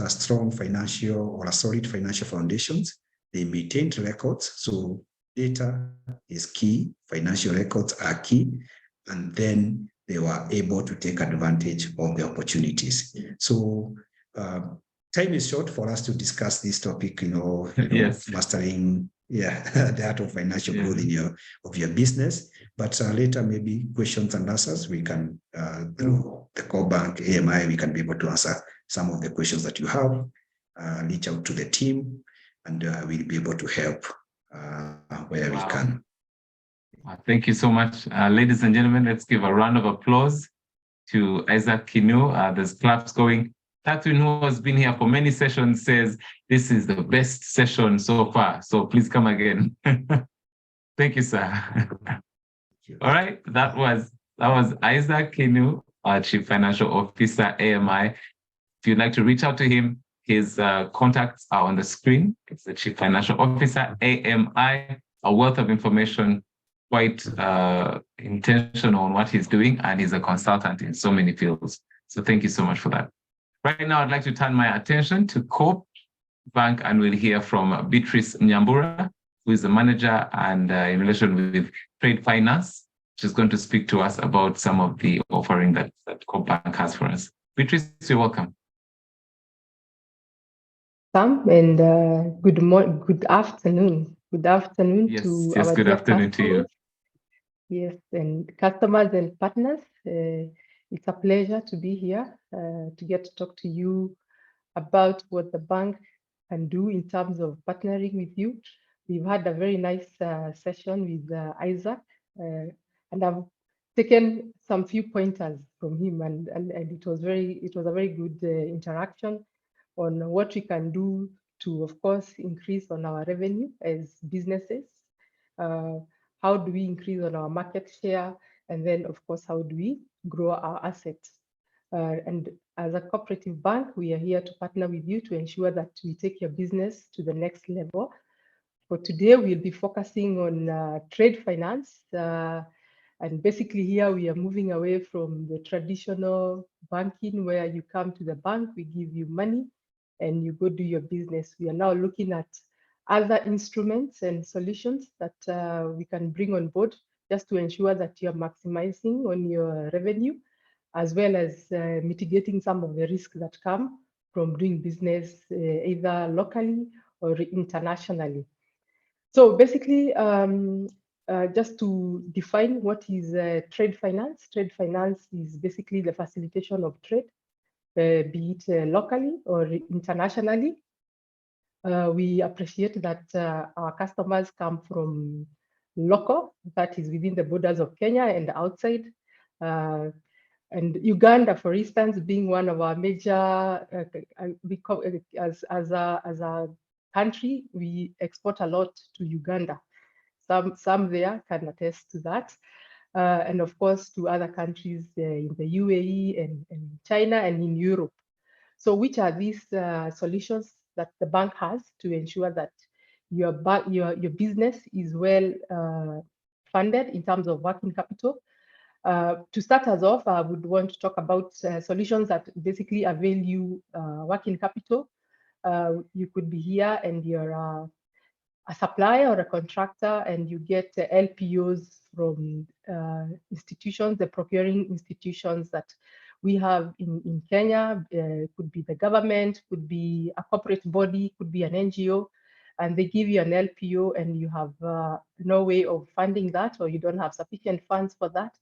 strong financial or a solid financial foundations. They maintained records. So data is key. Financial records are key. And then they were able to take advantage of the opportunities. So time is short for us to discuss this topic, Yes. mastering the art of financial growth of your business. But later, maybe questions and answers, we can, through the core bank, AMI, we can be able to answer some of the questions that you have, reach out to the team, and we'll be able to help where we can. Thank you so much. Ladies and gentlemen, let's give a round of applause to Isaac Kinu. There's claps going. Catherine, who has been here for many sessions, says this is the best session so far. So please come again. Thank you, sir. All right, that was Isaac Kinu, our Chief Financial Officer, AMI. If you'd like to reach out to him, his contacts are on the screen. It's the Chief Financial Officer, AMI, a wealth of information, quite intentional on what he's doing, and he's a consultant in so many fields. So thank you so much for that. Right now, I'd like to turn my attention to Coop Bank, and we'll hear from Beatrice Nyambura, who is the manager and in relation with trade finance. She's going to speak to us about some of the offering that Coop Bank has for us. Beatrice, you're welcome. Sam, and good afternoon. Good afternoon to our good afternoon to you. Yes, and customers and partners. It's a pleasure to be here to get to talk to you about what the bank can do in terms of partnering with you. We've had a very nice session with Isaac, and I've taken some few pointers from him, and it was a very good interaction on what we can do to, of course, increase on our revenue as businesses. How do we increase on our market share? And then, of course, how do we grow our assets? And as a cooperative bank, we are here to partner with you to ensure that we take your business to the next level. For today, we'll be focusing on trade finance. And basically here, we are moving away from the traditional banking where you come to the bank, we give you money, and you go do your business. We are now looking at other instruments and solutions that we can bring on board just to ensure that you're maximizing on your revenue, as well as mitigating some of the risks that come from doing business either locally or internationally. So basically, just to define what is trade finance. Trade finance is basically the facilitation of trade, be it locally or internationally. We appreciate that our customers come from local, that is within the borders of Kenya and outside. And Uganda, for instance, being one of our major, as a country, we export a lot to Uganda. Some there can attest to that. And of course, to other countries in the UAE and China and in Europe. So which are these solutions that the bank has to ensure that your business is well funded in terms of working capital? To start us off, I would want to talk about solutions that basically avail you working capital. You could be here and you're a supplier or a contractor, and you get LPOs from institutions, the procuring institutions that we have in Kenya. Could be the government, could be a corporate body, could be an NGO, and they give you an LPO and you have no way of funding that, or you don't have sufficient funds for that.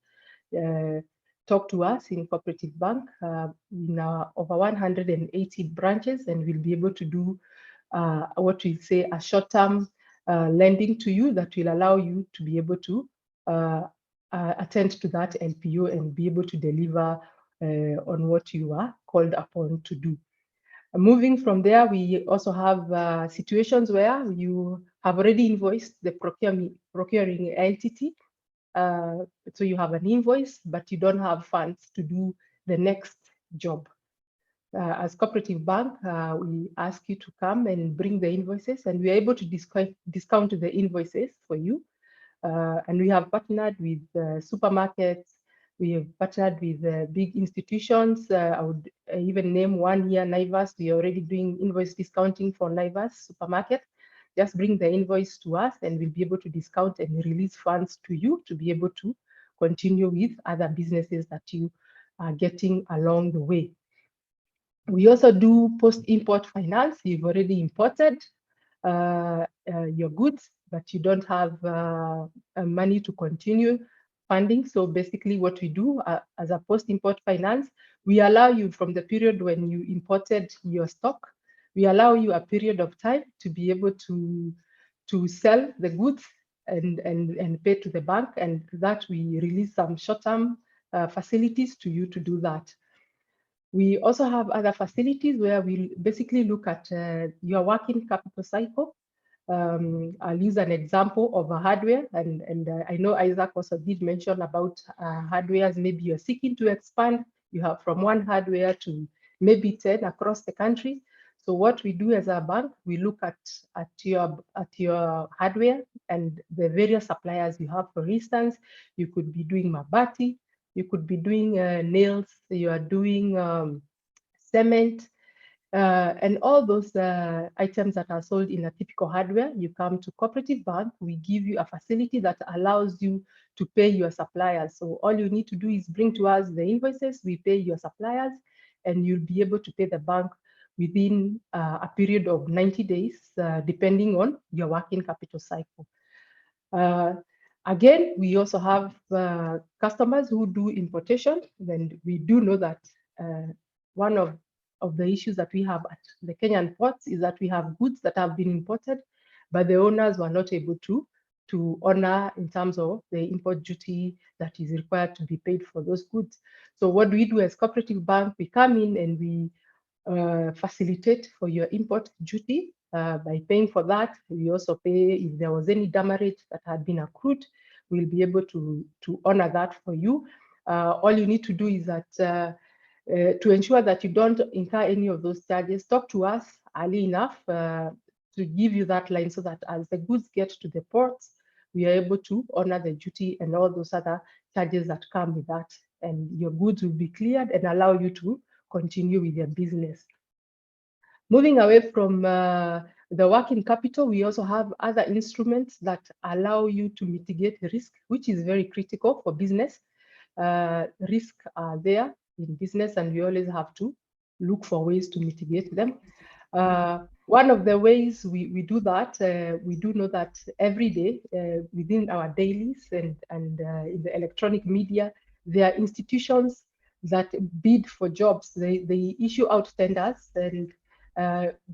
Talk to us in Cooperative Bank. In our over 180 branches, and we'll be able to do what we say a short-term lending to you that will allow you to be able to attend to that LPO and be able to deliver on what you are called upon to do. Moving from there, we also have situations where you have already invoiced the procuring entity. So you have an invoice, but you don't have funds to do the next job. As Cooperative Bank, we ask you to come and bring the invoices, and we are able to discount the invoices for you. And we have partnered with supermarkets, We have partnered with big institutions. I would even name one here, Naivas. We are already doing invoice discounting for Naivas supermarket. Just bring the invoice to us and we'll be able to discount and release funds to you to be able to continue with other businesses that you are getting along the way. We also do post-import finance. You've already imported your goods, but you don't have money to continue funding. So basically what we do as a post-import finance, we allow you from the period when you imported your stock, we allow you a period of time to be able to sell the goods and pay to the bank, and that we release some short-term facilities to you to do that. We also have other facilities where we basically look at your working capital cycle. I'll use an example of a hardware, and I know Isaac also did mention about hardwares. Maybe you're seeking to expand. You have from one hardware to maybe 10 across the country. So what we do as a bank, we look at your hardware and the various suppliers you have. For instance, you could be doing mabati, you could be doing nails, you are doing cement, and all those items that are sold in a typical hardware. You come to Cooperative Bank, we give you a facility that allows you to pay your suppliers. So all you need to do is bring to us the invoices, we pay your suppliers, and you'll be able to pay the bank within a period of 90 days, depending on your working capital cycle. Again, we also have customers who do importation, and we do know that one of the issues that we have at the Kenyan ports is that we have goods that have been imported, but the owners were not able to honor in terms of the import duty that is required to be paid for those goods. So what we do as Cooperative Bank, we come in and we facilitate for your import duty by paying for that. We also pay if there was any demurrage that had been accrued, we'll be able to honor that for you. All you need to do is that to ensure that you don't incur any of those charges, talk to us early enough to give you that line so that as the goods get to the ports, we are able to honor the duty and all those other charges that come with that. And your goods will be cleared and allow you to continue with your business. Moving away from the working capital, we also have other instruments that allow you to mitigate risk, which is very critical for business. Risks are there in business, and we always have to look for ways to mitigate them. One of the ways we do that, we do know that every day within our dailies and in the electronic media, there are institutions that bid for jobs. They issue out tenders and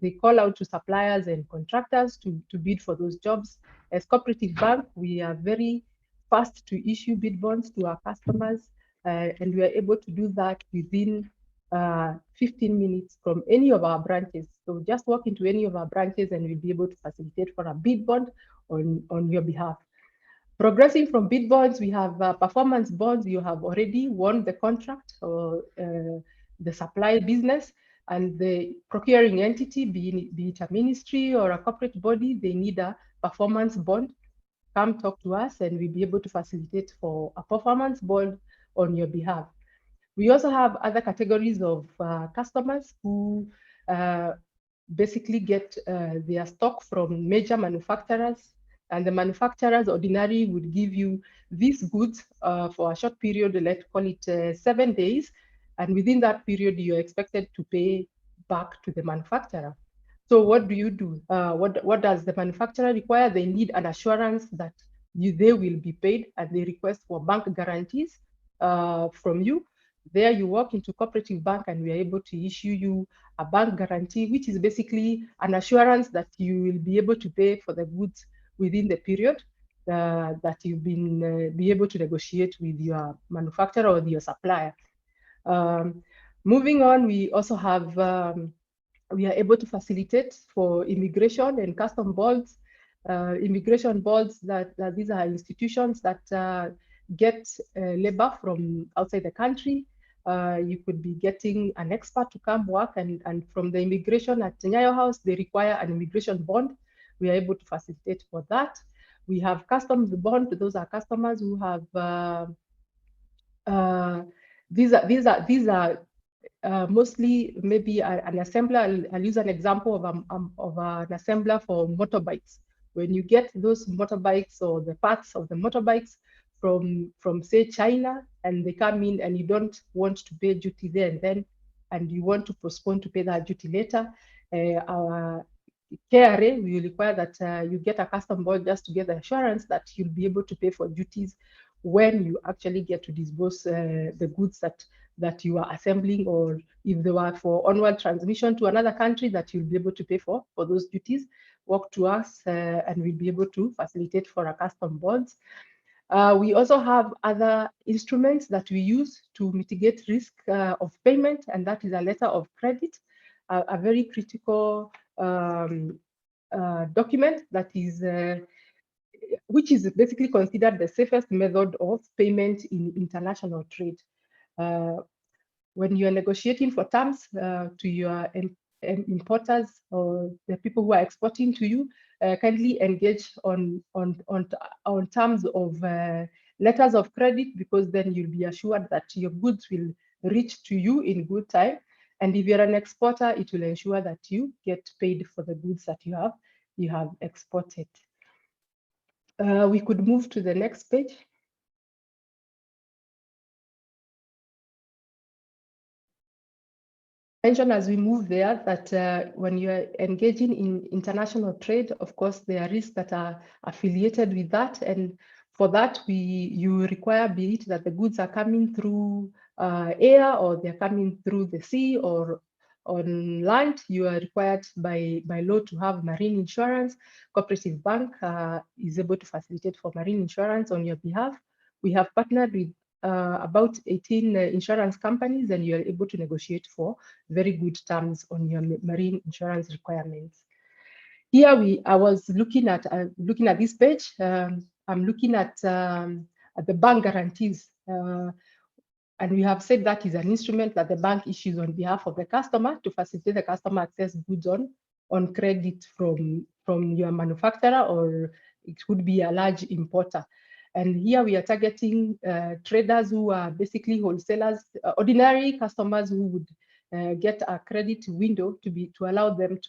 they call out to suppliers and contractors to bid for those jobs. As Cooperative Bank, we are very fast to issue bid bonds to our customers, and we are able to do that within 15 minutes from any of our branches. So just walk into any of our branches and we'll be able to facilitate for a bid bond on your behalf. Progressing from bid bonds, we have performance bonds. You have already won the contract or the supply business, and the procuring entity, be it a ministry or a corporate body, they need a performance bond. Come talk to us and we'll be able to facilitate for a performance bond on your behalf. We also have other categories of customers who basically get their stock from major manufacturers, and the manufacturers ordinarily would give you these goods for a short period, let's call it 7 days, and within that period, you're expected to pay back to the manufacturer. So what do you do? What does the manufacturer require? They need an assurance that they will be paid, and they request for bank guarantees from you. There you walk into Cooperative Bank and we are able to issue you a bank guarantee, which is basically an assurance that you will be able to pay for the goods within the period that you've been be able to negotiate with your manufacturer or your supplier. Moving on, we also have, we are able to facilitate for immigration and custom boards. Immigration boards, that these are institutions that get labor from outside the country. You could be getting an expert to come work, and from the immigration at Nyayo House, they require an immigration bond. We are able to facilitate for that. We have customs bond. Those are customers who have These are mostly maybe an assembler. I'll use an example of an assembler for motorbikes. When you get those motorbikes or the parts of the motorbikes from say China, and they come in and you don't want to pay duty there and then, and you want to postpone to pay that duty later, our KRA will require that you get a custom board just to get the assurance that you'll be able to pay for duties when you actually get to dispose the goods that you are assembling, or if they were for onward transmission to another country, that you'll be able to pay for those duties. Work to us and we'll be able to facilitate for our custom boards. We also have other instruments that we use to mitigate risk of payment, and that is a letter of credit, a very critical document that is which is basically considered the safest method of payment in international trade. When you are negotiating for terms to your importers or the people who are exporting to you, kindly engage on terms of letters of credit, because then you'll be assured that your goods will reach to you in good time. And if you're an exporter, it will ensure that you get paid for the goods that you have exported. We could move to the next page. Mention as we move there that when you are engaging in international trade, of course, there are risks that are affiliated with that. And for that, you require, be it that the goods are coming through air, or they're coming through the sea or on land, you are required by law to have marine insurance. Cooperative Bank is able to facilitate for marine insurance on your behalf. We have partnered with about 18 insurance companies, and you are able to negotiate for very good terms on your marine insurance requirements. Here I was looking at this page. I'm looking at the bank guarantees. And we have said that is an instrument that the bank issues on behalf of the customer to facilitate the customer access goods on credit from your manufacturer, or it could be a large importer. And here we are targeting traders who are basically wholesalers, ordinary customers who would get a credit window to allow them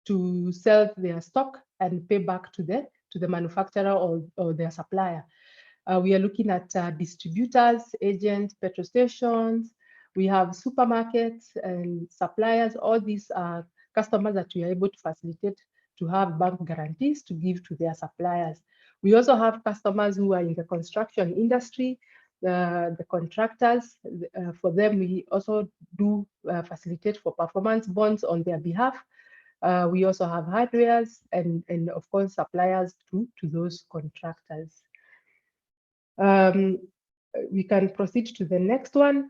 to sell their stock and pay back to the manufacturer or their supplier. We are looking at distributors, agents, petrol stations. We have supermarkets and suppliers. All these are customers that we are able to facilitate to have bank guarantees to give to their suppliers. We also have customers who are in the construction industry, the contractors. For them, we also do facilitate for performance bonds on their behalf. We also have hardwares and of course, suppliers to those contractors. We can proceed to the next one.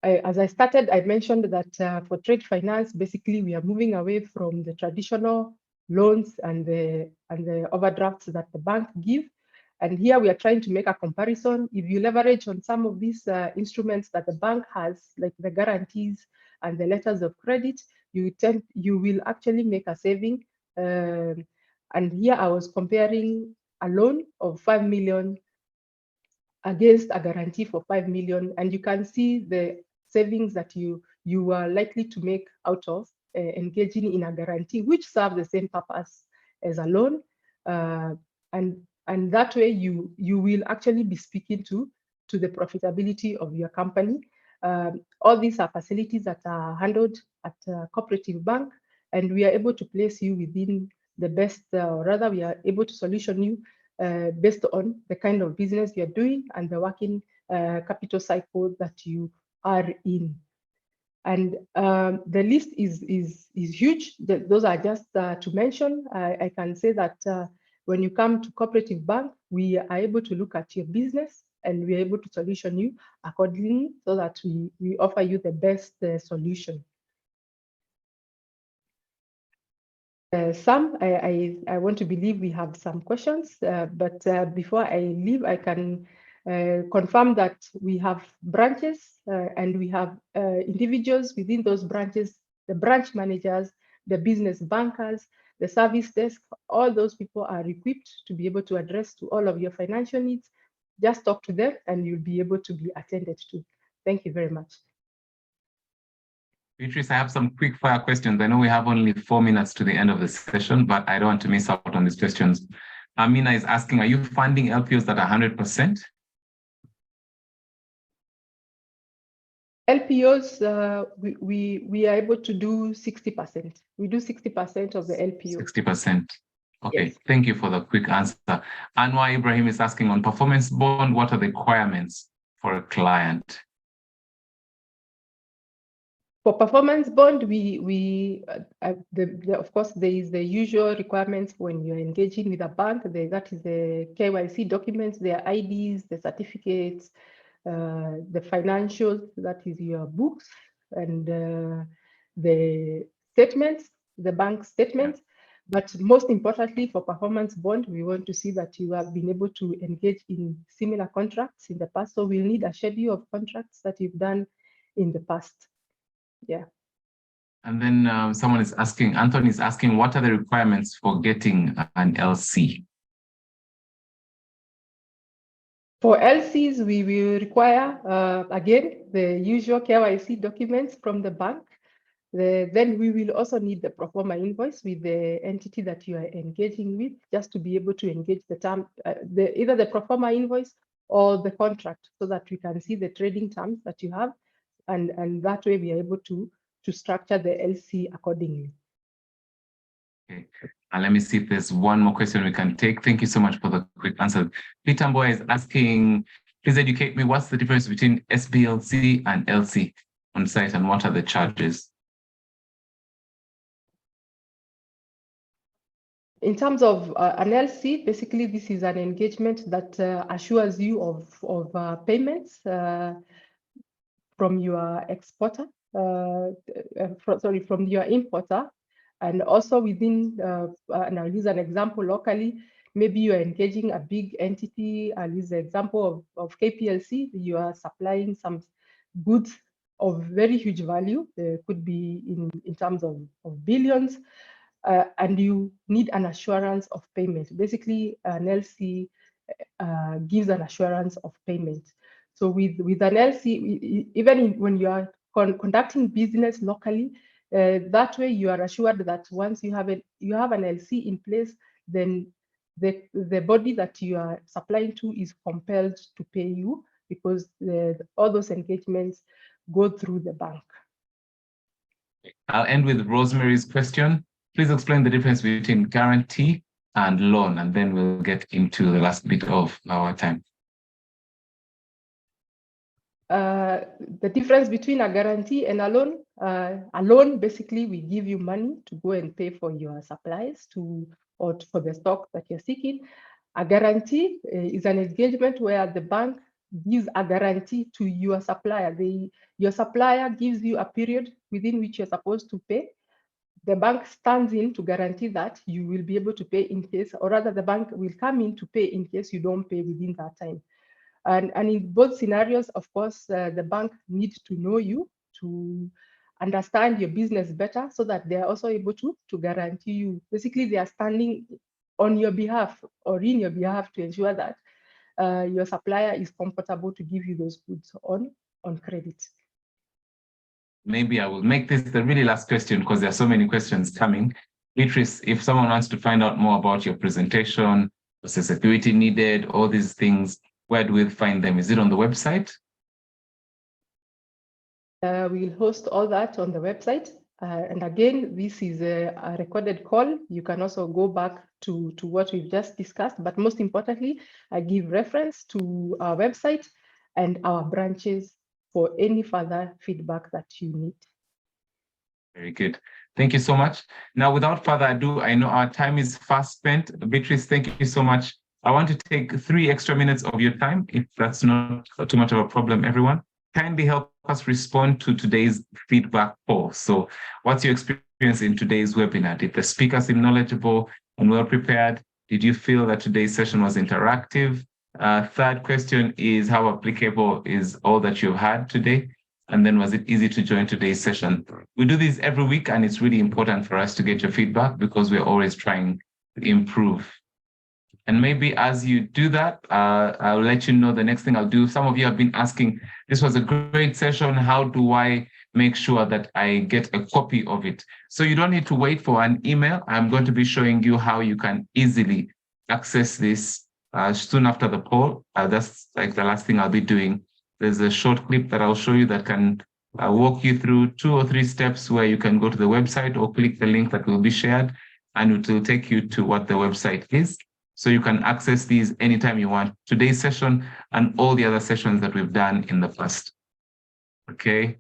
As I started, I mentioned that for trade finance, basically we are moving away from the traditional loans and the overdrafts that the bank give. And here we are trying to make a comparison. If you leverage on some of these instruments that the bank has, like the guarantees and the letters of credit, you will actually make a saving. And here I was comparing a loan of 5 million against a guarantee for 5 million, and you can see the savings that you are likely to make out of engaging in a guarantee, which serves the same purpose as a loan, and that way you will actually be speaking to the profitability of your company. All these are facilities that are handled at Cooperative Bank, and we are able to place you within the best, or rather we are able to solution you based on the kind of business you're doing and the working capital cycle that you are in. And the list is huge. Those are just to mention. I can say that when you come to Cooperative Bank, we are able to look at your business and we are able to solution you accordingly so that we offer you the best solution. I want to believe we have some questions, but before I leave, I can confirm that we have branches and we have individuals within those branches, the branch managers, the business bankers, the service desk. All those people are equipped to be able to address to all of your financial needs, just talk to them and you'll be able to be attended to. Thank you very much. Beatrice, I have some quick fire questions. I know we have only 4 minutes to the end of the session, but I don't want to miss out on these questions. Amina is asking, are you funding LPOs at 100%? LPOs, we are able to do 60%. We do 60% of the LPO. 60%. Okay, Yes. Thank you for the quick answer. Anwar Ibrahim is asking, on performance bond, what are the requirements for a client? For performance bond, of course, there is the usual requirements when you're engaging with a bank. That is the KYC documents, their IDs, the certificates, the financials, that is your books, and the statements, the bank statements. But most importantly, for performance bond, we want to see that you have been able to engage in similar contracts in the past. So we'll need a schedule of contracts that you've done in the past. Yeah. And then someone is asking, Anthony is asking, what are the requirements for getting an LC? For LCs, we will require, again, the usual KYC documents from the bank. Then we will also need the pro forma invoice with the entity that you are engaging with, just to be able to engage the term, either the pro forma invoice or the contract, so that we can see the trading terms that you have. And that way we are able to structure the LC accordingly. Okay, and let me see if there's one more question we can take. Thank you so much for the quick answer. Peter Mboya is asking, please educate me, what's the difference between SBLC and LC on site, and what are the charges? In terms of an LC, basically this is an engagement that assures you of payments from your exporter, from your importer, and also within, and I'll use an example locally, maybe you're engaging a big entity. I'll use the example of KPLC. You are supplying some goods of very huge value, could be in terms of billions, and you need an assurance of payment. Basically, an LC gives an assurance of payment. So with an LC, even when you are conducting business locally, that way you are assured that once you have an LC in place, then the body that you are supplying to is compelled to pay you, because all those engagements go through the bank. I'll end with Rosemary's question. Please explain the difference between guarantee and loan, and then we'll get into the last bit of our time. The difference between a guarantee and a loan, basically we give you money to go and pay for your supplies or for the stock that you're seeking. A guarantee is an engagement where the bank gives a guarantee to your supplier. Your supplier gives you a period within which you're supposed to pay. The bank stands in to guarantee that you will be able to pay in case, or rather the bank will come in to pay in case you don't pay within that time. And in both scenarios, of course, the bank needs to know you, to understand your business better, so that they are also able to guarantee you. Basically, they are standing on your behalf or in your behalf to ensure that your supplier is comfortable to give you those goods on credit. Maybe I will make this the really last question, because there are so many questions coming. Beatrice, if someone wants to find out more about your presentation, what's the security needed, all these things, where do we find them? Is it on the website? We'll host all that on the website. And again, this is a recorded call. You can also go back to what we've just discussed. But most importantly, I give reference to our website and our branches for any further feedback that you need. Very good. Thank you so much. Now, without further ado, I know our time is fast spent. Beatrice, thank you so much. I want to take 3 extra minutes of your time, if that's not too much of a problem, everyone. Kindly help us respond to today's feedback poll. So what's your experience in today's webinar? Did the speaker seem knowledgeable and well prepared? Did you feel that today's session was interactive? Third question is, how applicable is all that you've had today? And then, was it easy to join today's session? We do this every week, and it's really important for us to get your feedback, because we're always trying to improve. And maybe as you do that, I'll let you know the next thing I'll do. Some of you have been asking, this was a great session. How do I make sure that I get a copy of it? So you don't need to wait for an email. I'm going to be showing you how you can easily access this soon after the poll. That's like the last thing I'll be doing. There's a short clip that I'll show you that can walk you through 2 or 3 steps where you can go to the website or click the link that will be shared, and it will take you to what the website is. So you can access these anytime you want, today's session and all the other sessions that we've done in the past. Okay.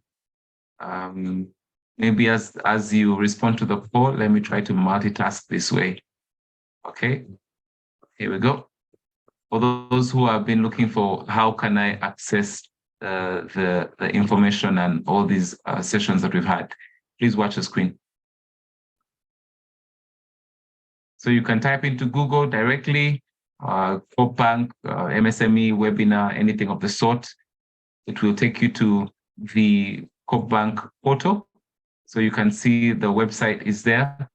Maybe as you respond to the poll, let me try to multitask this way. Okay, here we go. For those who have been looking for how can I access the information and all these sessions that we've had, please watch the screen. So you can type into Google directly, Co-op Bank, MSME webinar, anything of the sort. It will take you to the Co-op Bank portal. So you can see the website is there.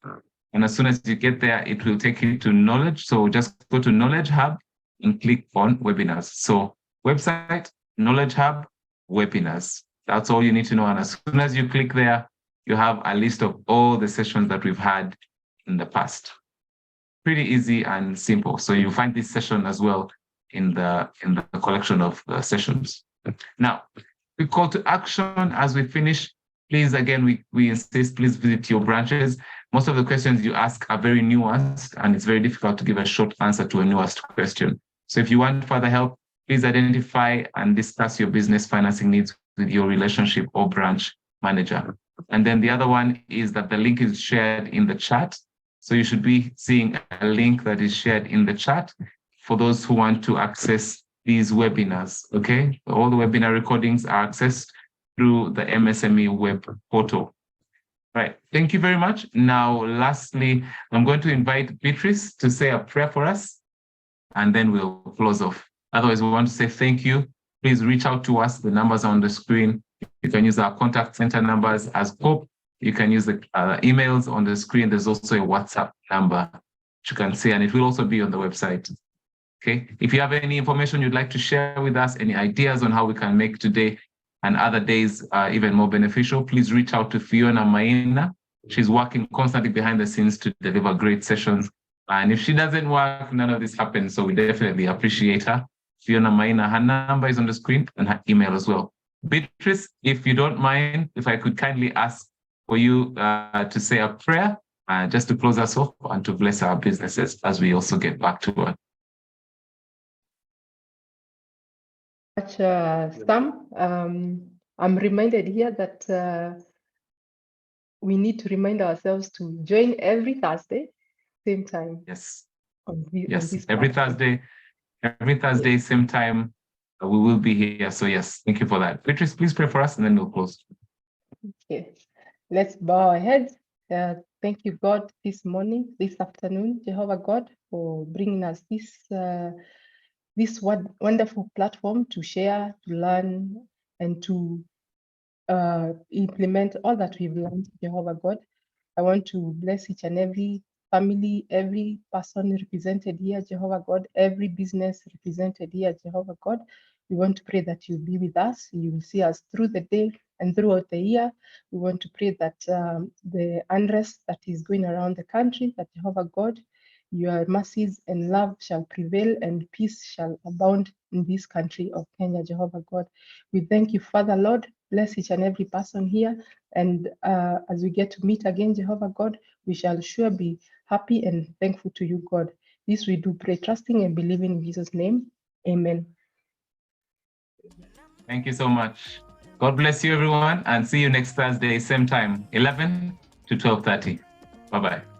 And as soon as you get there, it will take you to Knowledge. So just go to Knowledge Hub and click on webinars. So website, Knowledge Hub, webinars. That's all you need to know. And as soon as you click there, you have a list of all the sessions that we've had in the past. Pretty easy and simple. So you find this session as well in the collection of sessions. Now, we call to action as we finish. Please, again, we insist, please visit your branches. Most of the questions you ask are very nuanced, and it's very difficult to give a short answer to a nuanced question. So if you want further help, please identify and discuss your business financing needs with your relationship or branch manager. And then the other one is that the link is shared in the chat. So you should be seeing a link that is shared in the chat for those who want to access these webinars, okay? All the webinar recordings are accessed through the MSME web portal. Right, thank you very much. Now, lastly, I'm going to invite Beatrice to say a prayer for us, and then we'll close off. Otherwise, we want to say thank you. Please reach out to us. The numbers are on the screen. You can use our contact center numbers as COP. You can use the emails on the screen. There's also a WhatsApp number which you can see, and it will also be on the website. Okay. If you have any information you'd like to share with us, any ideas on how we can make today and other days even more beneficial, please reach out to Fiona Maina. She's working constantly behind the scenes to deliver great sessions. And if she doesn't work, none of this happens. So we definitely appreciate her. Fiona Maina, her number is on the screen and her email as well. Beatrice, if you don't mind, if I could kindly ask for you to say a prayer just to close us off and to bless our businesses as we also get back to work. Sam, I'm reminded here that we need to remind ourselves to join every Thursday, same time. Yes. Yes. Every Thursday, yes. Same time, we will be here. So yes, thank you for that. Beatrice, please pray for us and then we'll close. Okay, let's bow our heads. Thank you, God, this morning, this afternoon, Jehovah God, for bringing us this wonderful platform to share, to learn, and to implement all that we've learned, Jehovah God. I want to bless each and every family, every person represented here, Jehovah God, every business represented here, Jehovah God. We want to pray that you'll be with us. You will see us through the day and throughout the year. We want to pray that the unrest that is going around the country, that Jehovah God, your mercies and love shall prevail and peace shall abound in this country of Kenya, Jehovah God. We thank you, Father, Lord. Bless each and every person here. And as we get to meet again, Jehovah God, we shall sure be happy and thankful to you, God. This we do pray, trusting and believing in Jesus' name. Amen. Thank you so much. God bless you, everyone, and see you next Thursday, same time, 11 to 12:30. Bye-bye.